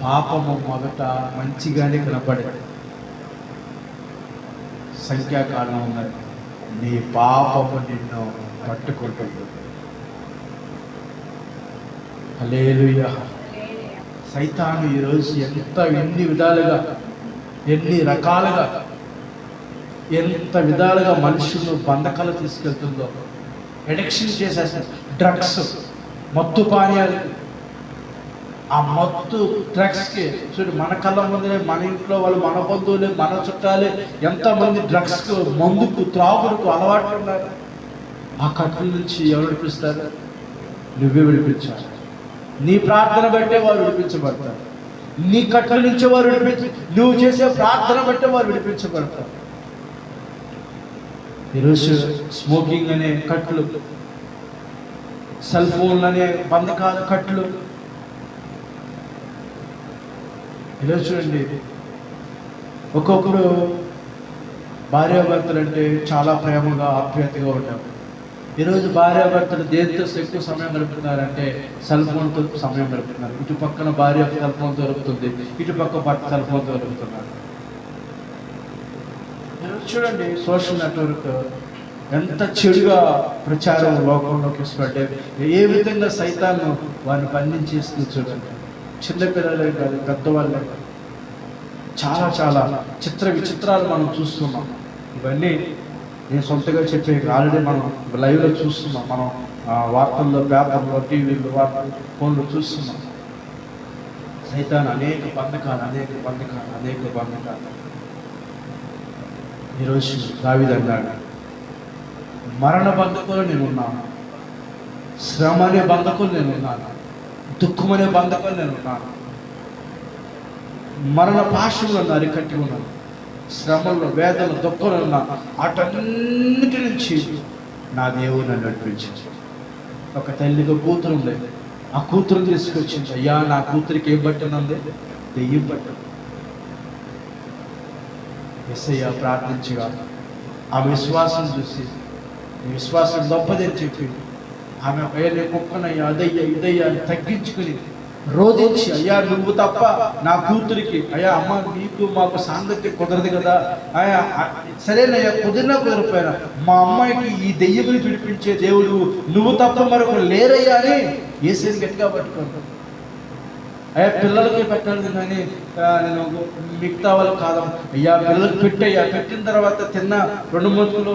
పాపము మొదట మంచిగానే కనపడేది, సంఖ్యాకాలం ఉన్నది, నీ పాపము నిన్ను పట్టుకుంటుంది. హల్లెలూయా. సైతాను ఈరోజు ఎన్ని విధాలుగా, ఎన్ని రకాలుగా, ఎంత విధాలుగా మనుషులను బంధకాలు తీసుకెళ్తుందో, ఎడిక్షన్ చేసేస్తుంది. డ్రగ్స్, మత్తు పానీయాలు, ఆ మత్తు డ్రగ్స్కి చూడు, మన కళ్ళ ముందే మన ఇంట్లో వాళ్ళు, మన బంధువులే, మన చుట్టాలే ఎంతమంది డ్రగ్స్కు, మందుకు, త్రాగుడుకు అలవాటు ఉన్నారు. ఆ కట్టుల నుంచి ఎవరు విడిపిస్తారు? నువ్వే విడిపించాలి. నీ ప్రార్థన బట్టే వారు విడిపించబడతారు. నీ కట్టుల నుంచి వారు నువ్వు చేసే ప్రార్థన బట్టే వారు విడిపించబడతారు. ఈరోజు స్మోకింగ్ అనే కట్లు, సెల్ ఫోన్లు అనే బంధకాల కట్లు. ఈరోజు చూడండి, ఒక్కొక్కరు భార్యాభర్తలు అంటే చాలా ప్రేమగా, ఆప్యాయతగా ఉంటారు. ఈరోజు భార్యాభర్తలు దేనితో ఎక్కువ సమయం గడుపుతున్నారంటే సెల్ ఫోన్తో సమయం గడుపుతున్నారు. ఇటు పక్కన భార్య సెల్ ఫోన్ దొరుకుతుంది, ఇటు పక్క భర్త సెల్ ఫోన్ దొరుకుతున్నారు. చూడండి, సోషల్ నెట్వర్క్ ఎంత చెడుగా ప్రచారం లోకంలోకి ఇష్టపడ్డే, ఏ విధంగా సైతాన్ని వారిని బంధించేస్తూ చూడండి. చిన్నపిల్లలే కాదు, పెద్దవాళ్ళే కాదు, చాలా చాలా విచిత్రాలు మనం చూస్తున్నాం. ఇవన్నీ నేను సొంతగా చెప్పే, ఆల్రెడీ మనం లైవ్లో చూస్తున్నాం. మనం వార్తల్లో, పేపర్లో, టీవీలో, వార్తలు, ఫోన్లో చూస్తున్నాం. సైతాన్ అనేక బంధకాలు. ఈరోజు దావీదు అన్నాడు, మరణ బంధకులు నేనున్నాను, శ్రమ అనే బంధకులు నేనున్నాను, దుఃఖం అనే బంధకులు నేనున్నాను, మరణ పాశములను అరికట్టి ఉన్నాను, శ్రమల్లో, వేదనలు, దుఃఖంలో ఉన్నాను. వాటన్నిటి నుంచి నా దేవుడు నన్ను నడిపించింది. ఒక తల్లిగా కూతురు ఉండేది, ఆ కూతురుని తీసుకొచ్చింది. అయ్యా, నా కూతురికి ఏం పట్టినంది? దెయ్యం పట్టింది. యేసయ్య ప్రార్థించగా ఆమె విశ్వాసం చూసి, నీ విశ్వాసం గొప్పదని చెప్పి ఆమె పేరు కుక్కనయ్యా, అదయ్యా, ఇదయ్యా అని తగ్గించుకుని రోధించి, అయ్యా నువ్వు తప్ప నా కూతురికి, అయ్యా అమ్మ నీకు మాకు సాంగత్యం కుదరదు కదా, అయ్యా సరేనయ్యా, కుదిరిపోయినా మా అమ్మాయికి ఈ దెయ్యముని విడిపించే దేవుడు నువ్వు తప్ప మరొకరు లేరయ్యా అని యేసుని గట్టిగా పట్టుకుంటాను. అయ్యా పిల్లలకి పెట్టాలి కానీ నేను మిగతా వాళ్ళు కాదు, అయ్యా పిల్లలకి పెట్టయ్యా, పెట్టిన తర్వాత తిన్న 2 ముక్కలు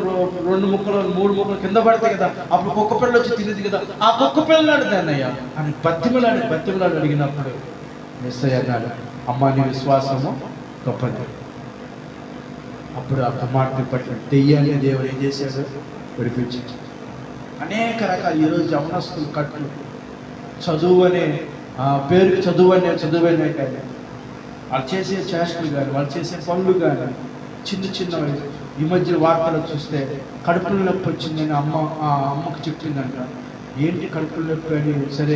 3 ముక్కలు కింద పడతాయి కదా, అప్పుడు కుక్క పిల్లలు వచ్చి తినేది కదా, ఆ కుక్క పిల్లలు దాన్నయ్యా అని బతిమలాడు అడిగినప్పుడు యేసయ్య అన్నాడు, అమ్మ నీ విశ్వాసము గొప్పది. అప్పుడు ఆ కుమార్తె పట్ల దెయ్యాన్ని దేవుడు ఏం చేశాడు? విడిపించాడు. అనేక రకాల ఈరోజు యవనస్తులు కట్లు, చదువు అనే పేరుకి చదువనే కానీ, వాళ్ళు చేసే చేష్టలు కానీ, వాళ్ళు చేసే పనులు కానీ చిన్నవి. ఈ మధ్య వార్తలు చూస్తే కడుపులో నొప్పి వచ్చిందని అమ్మకు చెప్పిందంట. ఏంటి కడుపులో నొప్పి అని, సరే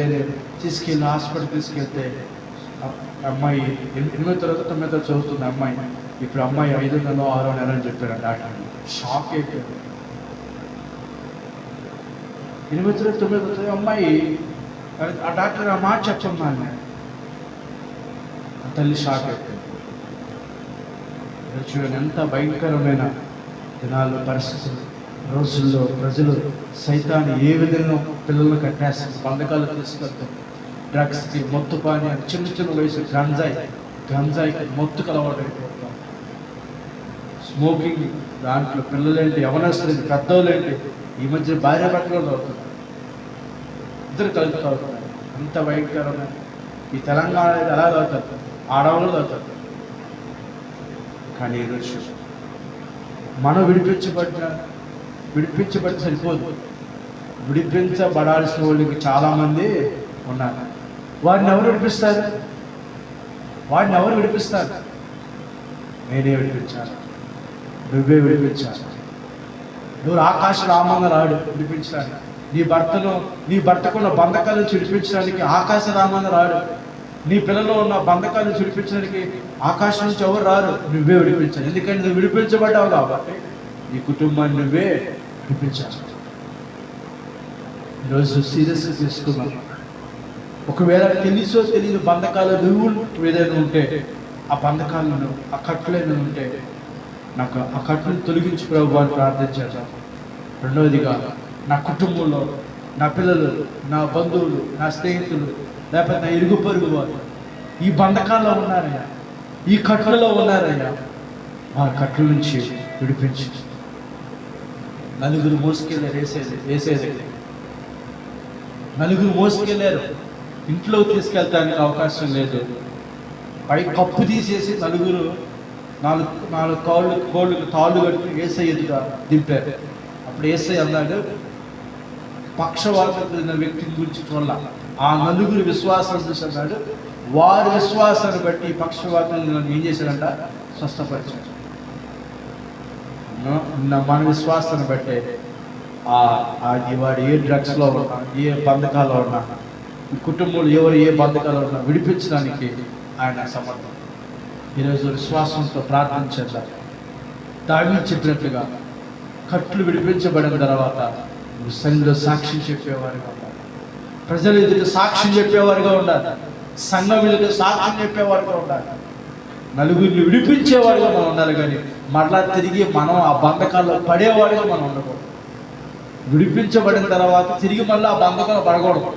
తీసుకెళ్ళి హాస్పిటల్ తీసుకెళ్తే అమ్మాయి 8వ తరగతి 9వ తరగతి చదువుతుంది అమ్మాయి. ఇప్పుడు అమ్మాయి 5వ నెల 6వ నెల అని చెప్పారు డాక్టర్. షాక్ అయిపోయారు. 8వ తరగతి 9వ తరగతి అమ్మాయి, ఆ డాక్టర్ ఆ మాట చెప్పమ్మా, తల్లి షాక్ అయిపోయింది. చూడండి ఎంత భయంకరమైన దినాలు, పరిస్థితులు, రోజుల్లో ప్రజలు సైతాన్ని ఏ విధంగా పిల్లలను కట్టేస్తారు, బంధకాలు తీసుకెళ్తారు. డ్రగ్స్కి, మత్తు పానీయాలు, చిన్న వయసు గంజాయికి మత్తుకు అలవాటు అయిపోతారు. స్మోకింగ్, దాంట్లో పిల్లలేంటి, యవనస్తులేంటి, పెద్దోళ్ళేంటి, ఈ మధ్య భార్య భర్తలు అవుతున్నారు, ఇద్దరు కలిపి తాగుతున్నారు. అంత భయంకరమైన ఈ తెలంగాణ ఎలా తాగుతారు? ఆడవాళ్ళు తాగుతారు. కానీ ఈరోజు మనం విడిపించబడి సరిపోదు, విడిపించబడాల్సిన వాళ్ళకి చాలామంది ఉన్నారు. వారిని ఎవరు విడిపిస్తారు? నేనే విడిపించాలి, నువ్వే విడిపించాలి. నువ్వు ఆకాశ రామంగా రాడు విడిపించడానికి. నీ భర్తకున్న బంధకాల నుంచి విడిపించడానికి ఆకాశ రామంగా రాడు. నీ పిల్లలు ఉన్న బంధకాల నుంచి విడిపించడానికి ఆకాశం నుంచి ఎవరు రారు, నువ్వే విడిపించాలి. ఎందుకంటే నువ్వు విడిపించబడ్డావు కాబట్టి నీ కుటుంబాన్ని నువ్వే విడిపించాలి. ఈరోజు సీరియస్గా తీసుకున్నాను. ఒకవేళ తెలిసో తెలియని బంధకాలు నువ్వు ఏదైనా ఉంటే, ఆ బంధకాలను, ఆ కట్టులైనా ఉంటే, నాకు ఆ కట్టును తొలగించి ప్రభు అని ప్రార్థించాను. రెండవదిగా నా కుటుంబంలో నా పిల్లలు, నా బంధువులు, నా స్నేహితులు, లేకపోతే నా ఇరుగు పొరుగు వారు ఈ బంధకాల్లో ఉన్నారయ్యా, ఈ కట్లలో ఉన్నారయ్యా. ఆ కట్ల నుంచి విడిపించి నలుగురు మోసుకెళ్ళారు వేసేది నలుగురు మోసుకెళ్ళారు. ఇంట్లో తీసుకెళ్ళడానికి అవకాశం లేదు. పై కప్పు తీసేసి నలుగురు నాలుగు కోళ్ళకు తాళ్ళు కట్టి ఏసై ఎదుట దింపారు. అప్పుడు ఏసై అన్నాడు, పక్షవాతం చెందిన వ్యక్తిని గురించి చూడాల. ఆ నలుగురు విశ్వాసం చూసి అన్నాడు, వారి విశ్వాసాన్ని బట్టి పక్షవాతం ఏం చేశాడంట, స్వస్థపరిచాడు. మన విశ్వాసాన్ని బట్టే వాడు ఏ డ్రగ్స్లో ఉన్నా, ఏ బంధకాల్లో ఉన్నా, ఈ కుటుంబంలో ఎవరు ఏ బంధకాల్లో ఉన్నా విడిపించడానికి ఆయన సమర్థం. ఈరోజు విశ్వాసంతో ప్రార్థన చేద్దాం. దావీదు చెప్పినట్లుగా కట్లు విడిపించబడిన తర్వాత సంఘంలో సాక్ష్యం చెప్పేవారుగా ఉండాలి. ప్రజలు ఎదుట సాక్ష్యం చెప్పేవారుగా ఉండాలి. సంఘం ఎదుట సాక్ష్యం చెప్పేవారుగా ఉండాలి. నలుగురిని విడిపించేవారుగా మనం ఉండాలి. కానీ మరలా తిరిగి మనం ఆ బంధకాల్లో పడేవారుగా మనం ఉండకూడదు. విడిపించబడిన తర్వాత తిరిగి మళ్ళీ ఆ బంధకాలు పడకూడదు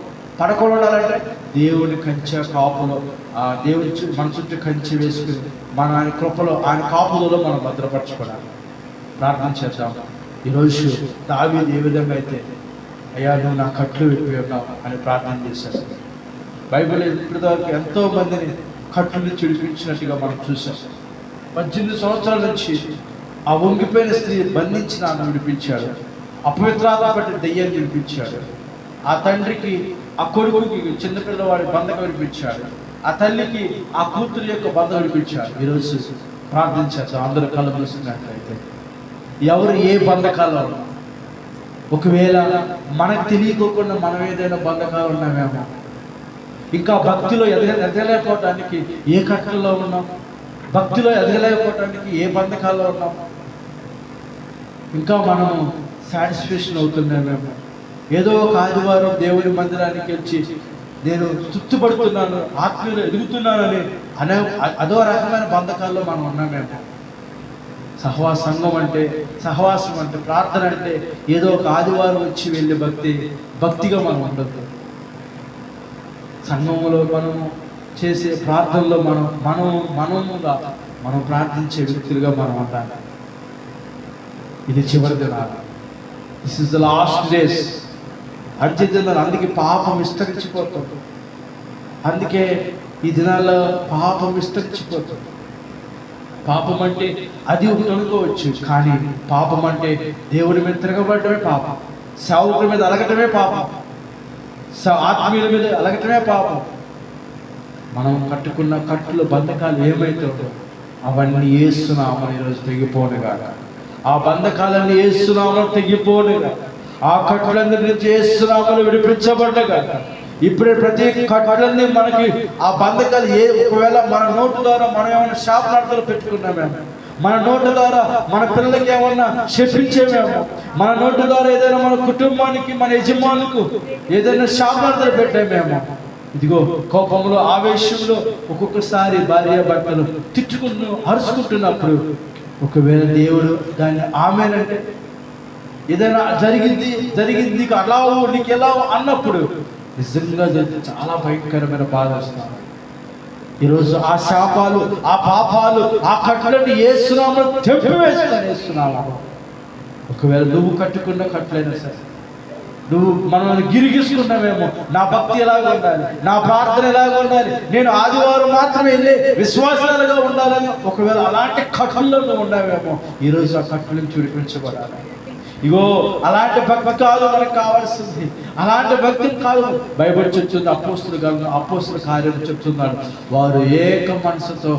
ఉండాలంటే దేవుని కంచె కాపులో, ఆ దేవుని మన చుట్టూ కంచె వేసుకుని మన ఆయన కృపలో, ఆయన కాపులలో మనం భద్రపరచుకోవాలి. ప్రార్థన చేద్దాం. ఈరోజు దావీదు ఏ విధంగా అయితే, అయ్యా నువ్వు నా కట్లు విప్పి ఉన్నావు అని ప్రార్థన చేశాడు. బైబిల్ ఇప్పటివరకు ఎంతో మందిని కట్లు నుంచి విడిపించినట్టుగా మనం చూసాం. 18 సంవత్సరాల నుంచి ఆ వంగిపోయిన స్త్రీ బంధించిన ఆమె విడిపించాడు. అపవిత్రాత్మ పట్టి దెయ్యాన్ని విడిపించాడు. ఆ తండ్రికి, ఆ కొడుకుకి చిన్నపిల్లవాడి బంధకం విడిపించాడు. ఆ తల్లికి ఆ కూతురు యొక్క బంధం విడిపించాడు. ఈరోజు ప్రార్థించారు. అందరూ కళ్ళు మూసుకున్నట్లయితే ఎవరు ఏ బంధకాల్లో, ఒకవేళ మనకు తెలియకోకుండా మనం ఏదైనా బంధకాలు ఉన్నామేమో, ఇంకా భక్తిలో ఎదగలేకపోవటానికి ఏ కట్టల్లో ఉన్నాం, భక్తిలో ఎదగలేకపోవటానికి ఏ బంధకాల్లో ఉన్నాం, ఇంకా మనము సాటిస్ఫాక్షన్ అవుతున్నామేమో. ఏదో ఒక ఆదివారం దేవుని మందిరానికి వచ్చి నేను తృప్తిపడుతున్నాను, ఆత్మీయులు ఎదుగుతున్నానని అదో రకమైన బంధకాల్లో మనం ఉన్నామేమో. సహవాసం అంటే ప్రార్థన అంటే ఏదో ఒక ఆదివారం వచ్చి వెళ్ళే భక్తిగా మనం ఉండదు. సంఘంలో మనము చేసే ప్రార్థనలో మనం ప్రార్థించే వ్యక్తులుగా మనం ఉండాలి. ఇది చివరి దినాలు. This is the last days. అంచెదినాలు. అందుకే పాపం విస్తరించిపోతుంది. అందుకే ఈ దినాల్లో పాపం విస్తరించిపోతుంది. పాపం అంటే అది ఒకటి అనుకోవచ్చు, కానీ పాపం అంటే దేవుడి మీద తిరగబడటమే పాపం, సేవకుల మీద అలగటమే పాపం, ఆత్మీయుల మీద అలగటమే పాపం. మనం కట్టుకున్న కట్టుల బంధకాలు ఏమైతుందో అవన్నీ యేసునామమున ఈరోజు తెగిపోనుగా. ఆ బంధకాలన్నీ యేసునామమున తెగిపోనుగా. ఆ కట్టులందరి నుంచి యేసునామమున విడిపించబడగా. ఇప్పుడే ప్రతి కట్టులన్నీ మనకి ఆ బంధకాలు ఒకవేళ మన నోటు ద్వారా మనం ఏమైనా శాపనార్థాలు పెట్టుకున్నామేమో, మన నోటు ద్వారా మన పిల్లలకి ఏమన్నా శపించేమేమో, మన నోటు ద్వారా ఏదైనా మన కుటుంబానికి, మన యజమానులకు ఏదైనా శాపనార్థాలు పెట్టామేమో. ఇదిగో కోపంలో, ఆవేశంలో ఒక్కొక్కసారి భార్య భర్తలు అరుచుకుంటున్నప్పుడు ఒకవేళ దేవుడు దాన్ని ఆమెనంటే, ఏదైనా జరిగింది అలా నీకు ఎలా అన్నప్పుడు నిజంగా చాలా భయంకరమైన బాధ వస్తుంది. ఈరోజు ఆ శాపాలు, ఆ పాపాలు, ఆ కట్లని యేసునామమున తెంపివేస్తున్నాము. ఒకవేళ నువ్వు కట్టుకున్న కట్లైనా సరే, నువ్వు మనల్ని గిరిగిస్తున్నావేమో, నా భక్తి ఎలాగ ఉండాలి, నా ప్రార్థన ఎలాగ ఉండాలి, నేను ఆదివారం మాత్రమే వెళ్ళి విశ్వాసాలుగా ఉండాలని ఒకవేళ అలాంటి కట్టుల్లో నువ్వు ఉన్నావేమో, ఈరోజు ఆ కట్టు నుంచి విడిపించబడాలి. ఇగో అలాంటి భక్తి కాదు మనకు కావాల్సింది, అలాంటి భక్తి కాదు. బైబిల్ చెప్తుంది, అపోస్తుల కార్యం చెప్తున్నాడు, వారు ఏక మనసుతో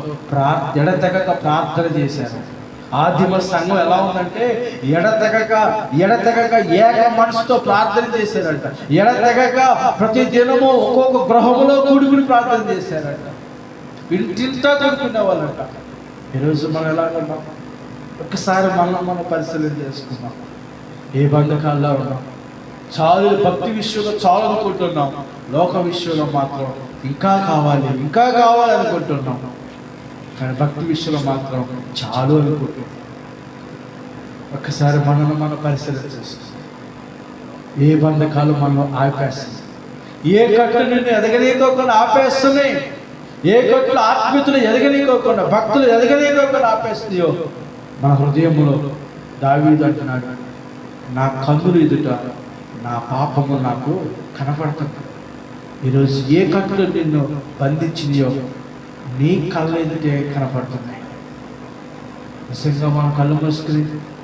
ఎడతెగక ప్రార్థన చేశారు. ఆదిమ సంఘం ఎలా ఉందంటే ఎడతెగక ఏక మనసుతో ప్రార్థన చేశారంట. ఎడతెగక ప్రతి దినము ఒక్కొక్క గృహములో కూడుకుని ప్రార్థన చేశారంట. ఇంటింతా కూడుకునే వాళ్ళంట. ఈరోజు మనం ఎలా ఉన్నాం? ఒక్కసారి మనం పరిశీలన చేసుకున్నాం. ఏ బంధకాల్లో ఉన్నాం? చాలు భక్తి విషయంలో చాలు అనుకుంటున్నాం, లోక విషయంలో మాత్రం ఇంకా కావాలి అనుకుంటున్నాం. కానీ భక్తి విషయంలో మాత్రం చాలు అనుకుంటున్నాం. ఒక్కసారి మనం పరిశీలన చేస్తాం. ఏ బంధకాలు మనం ఆపేస్తుంది, ఏ కట్లు నిన్ను ఎదగనీకోకుండా ఆపేస్తున్నాయి, ఏ కట్లు ఆత్మీయతలు ఎదగనీకోకుండా, భక్తులు ఎదగనీకోకుండా ఆపేస్తాయో మన హృదయంలో దావీదు అంటున్నాడు, నా కన్నులు ఎదుట నా పాపము నాకు కనపడుతుంది. ఈరోజు ఏ కట్లు నిన్ను బంధించినాయో నీ కళ్ళ ఎదుటే కనపడుతున్నాయి. నిజంగా మన కళ్ళు మూసుకుని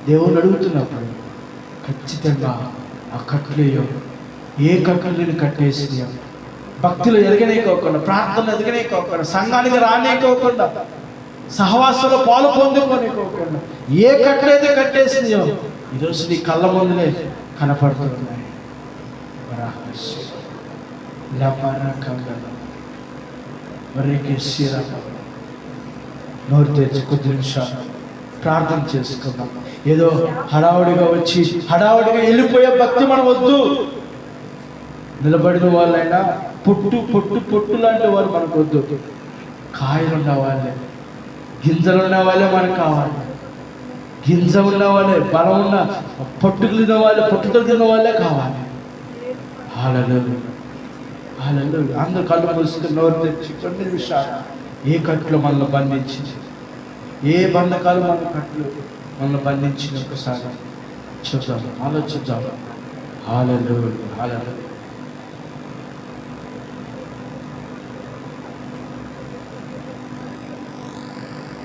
దేవుని అడుగుతున్నప్పుడు ఖచ్చితంగా ఆ కట్లేయో, ఏ కట్లు నేను కట్టేసినాయో, భక్తులు ఎదగనేకోకుండా, ప్రార్థనలు ఎదగనేకోకుండా, సంఘానికి రానేకోకుండా, సహవాసంలో పాలు పొందుకోనికోకుండా ఏ కట్లయితే కట్టేసినాయో ఈరోజు నీ కళ్ళ ముందులే కనపడుతున్నాయి. నోరు తెచ్చి కొద్ది నిమిషాలు ప్రార్థన చేసుకుందాం. ఏదో హడావుడిగా వచ్చి హడావుడిగా వెళ్ళిపోయే భక్తి మనం వద్దు. నిలబడిన వాళ్ళైనా పొట్టు లాంటి వాళ్ళు మనకు వద్దు. కాయలు ఉన్న వాళ్ళే, గింజలు ఉన్న వాళ్ళే మనకు కావాలి. గింజ ఉన్న వాళ్ళే, బలం ఉన్న పొట్టుకు తిన్న వాళ్ళే, పొట్టుతో తిన్న వాళ్ళే కావాలి. హల్లెలూయా, హల్లెలూయా. అందరూ కళ్ళు మూసుకుని నోరు తెచ్చి కొన్ని నిమిషాలు ఏ కట్లు మనల్ని బంధించింది, ఏ బంధకాలు మనల్ని బంధించిన ఒకసారి చూద్దాం, ఆలోచిద్దాం. హల్లెలూయా, హల్లెలూయా.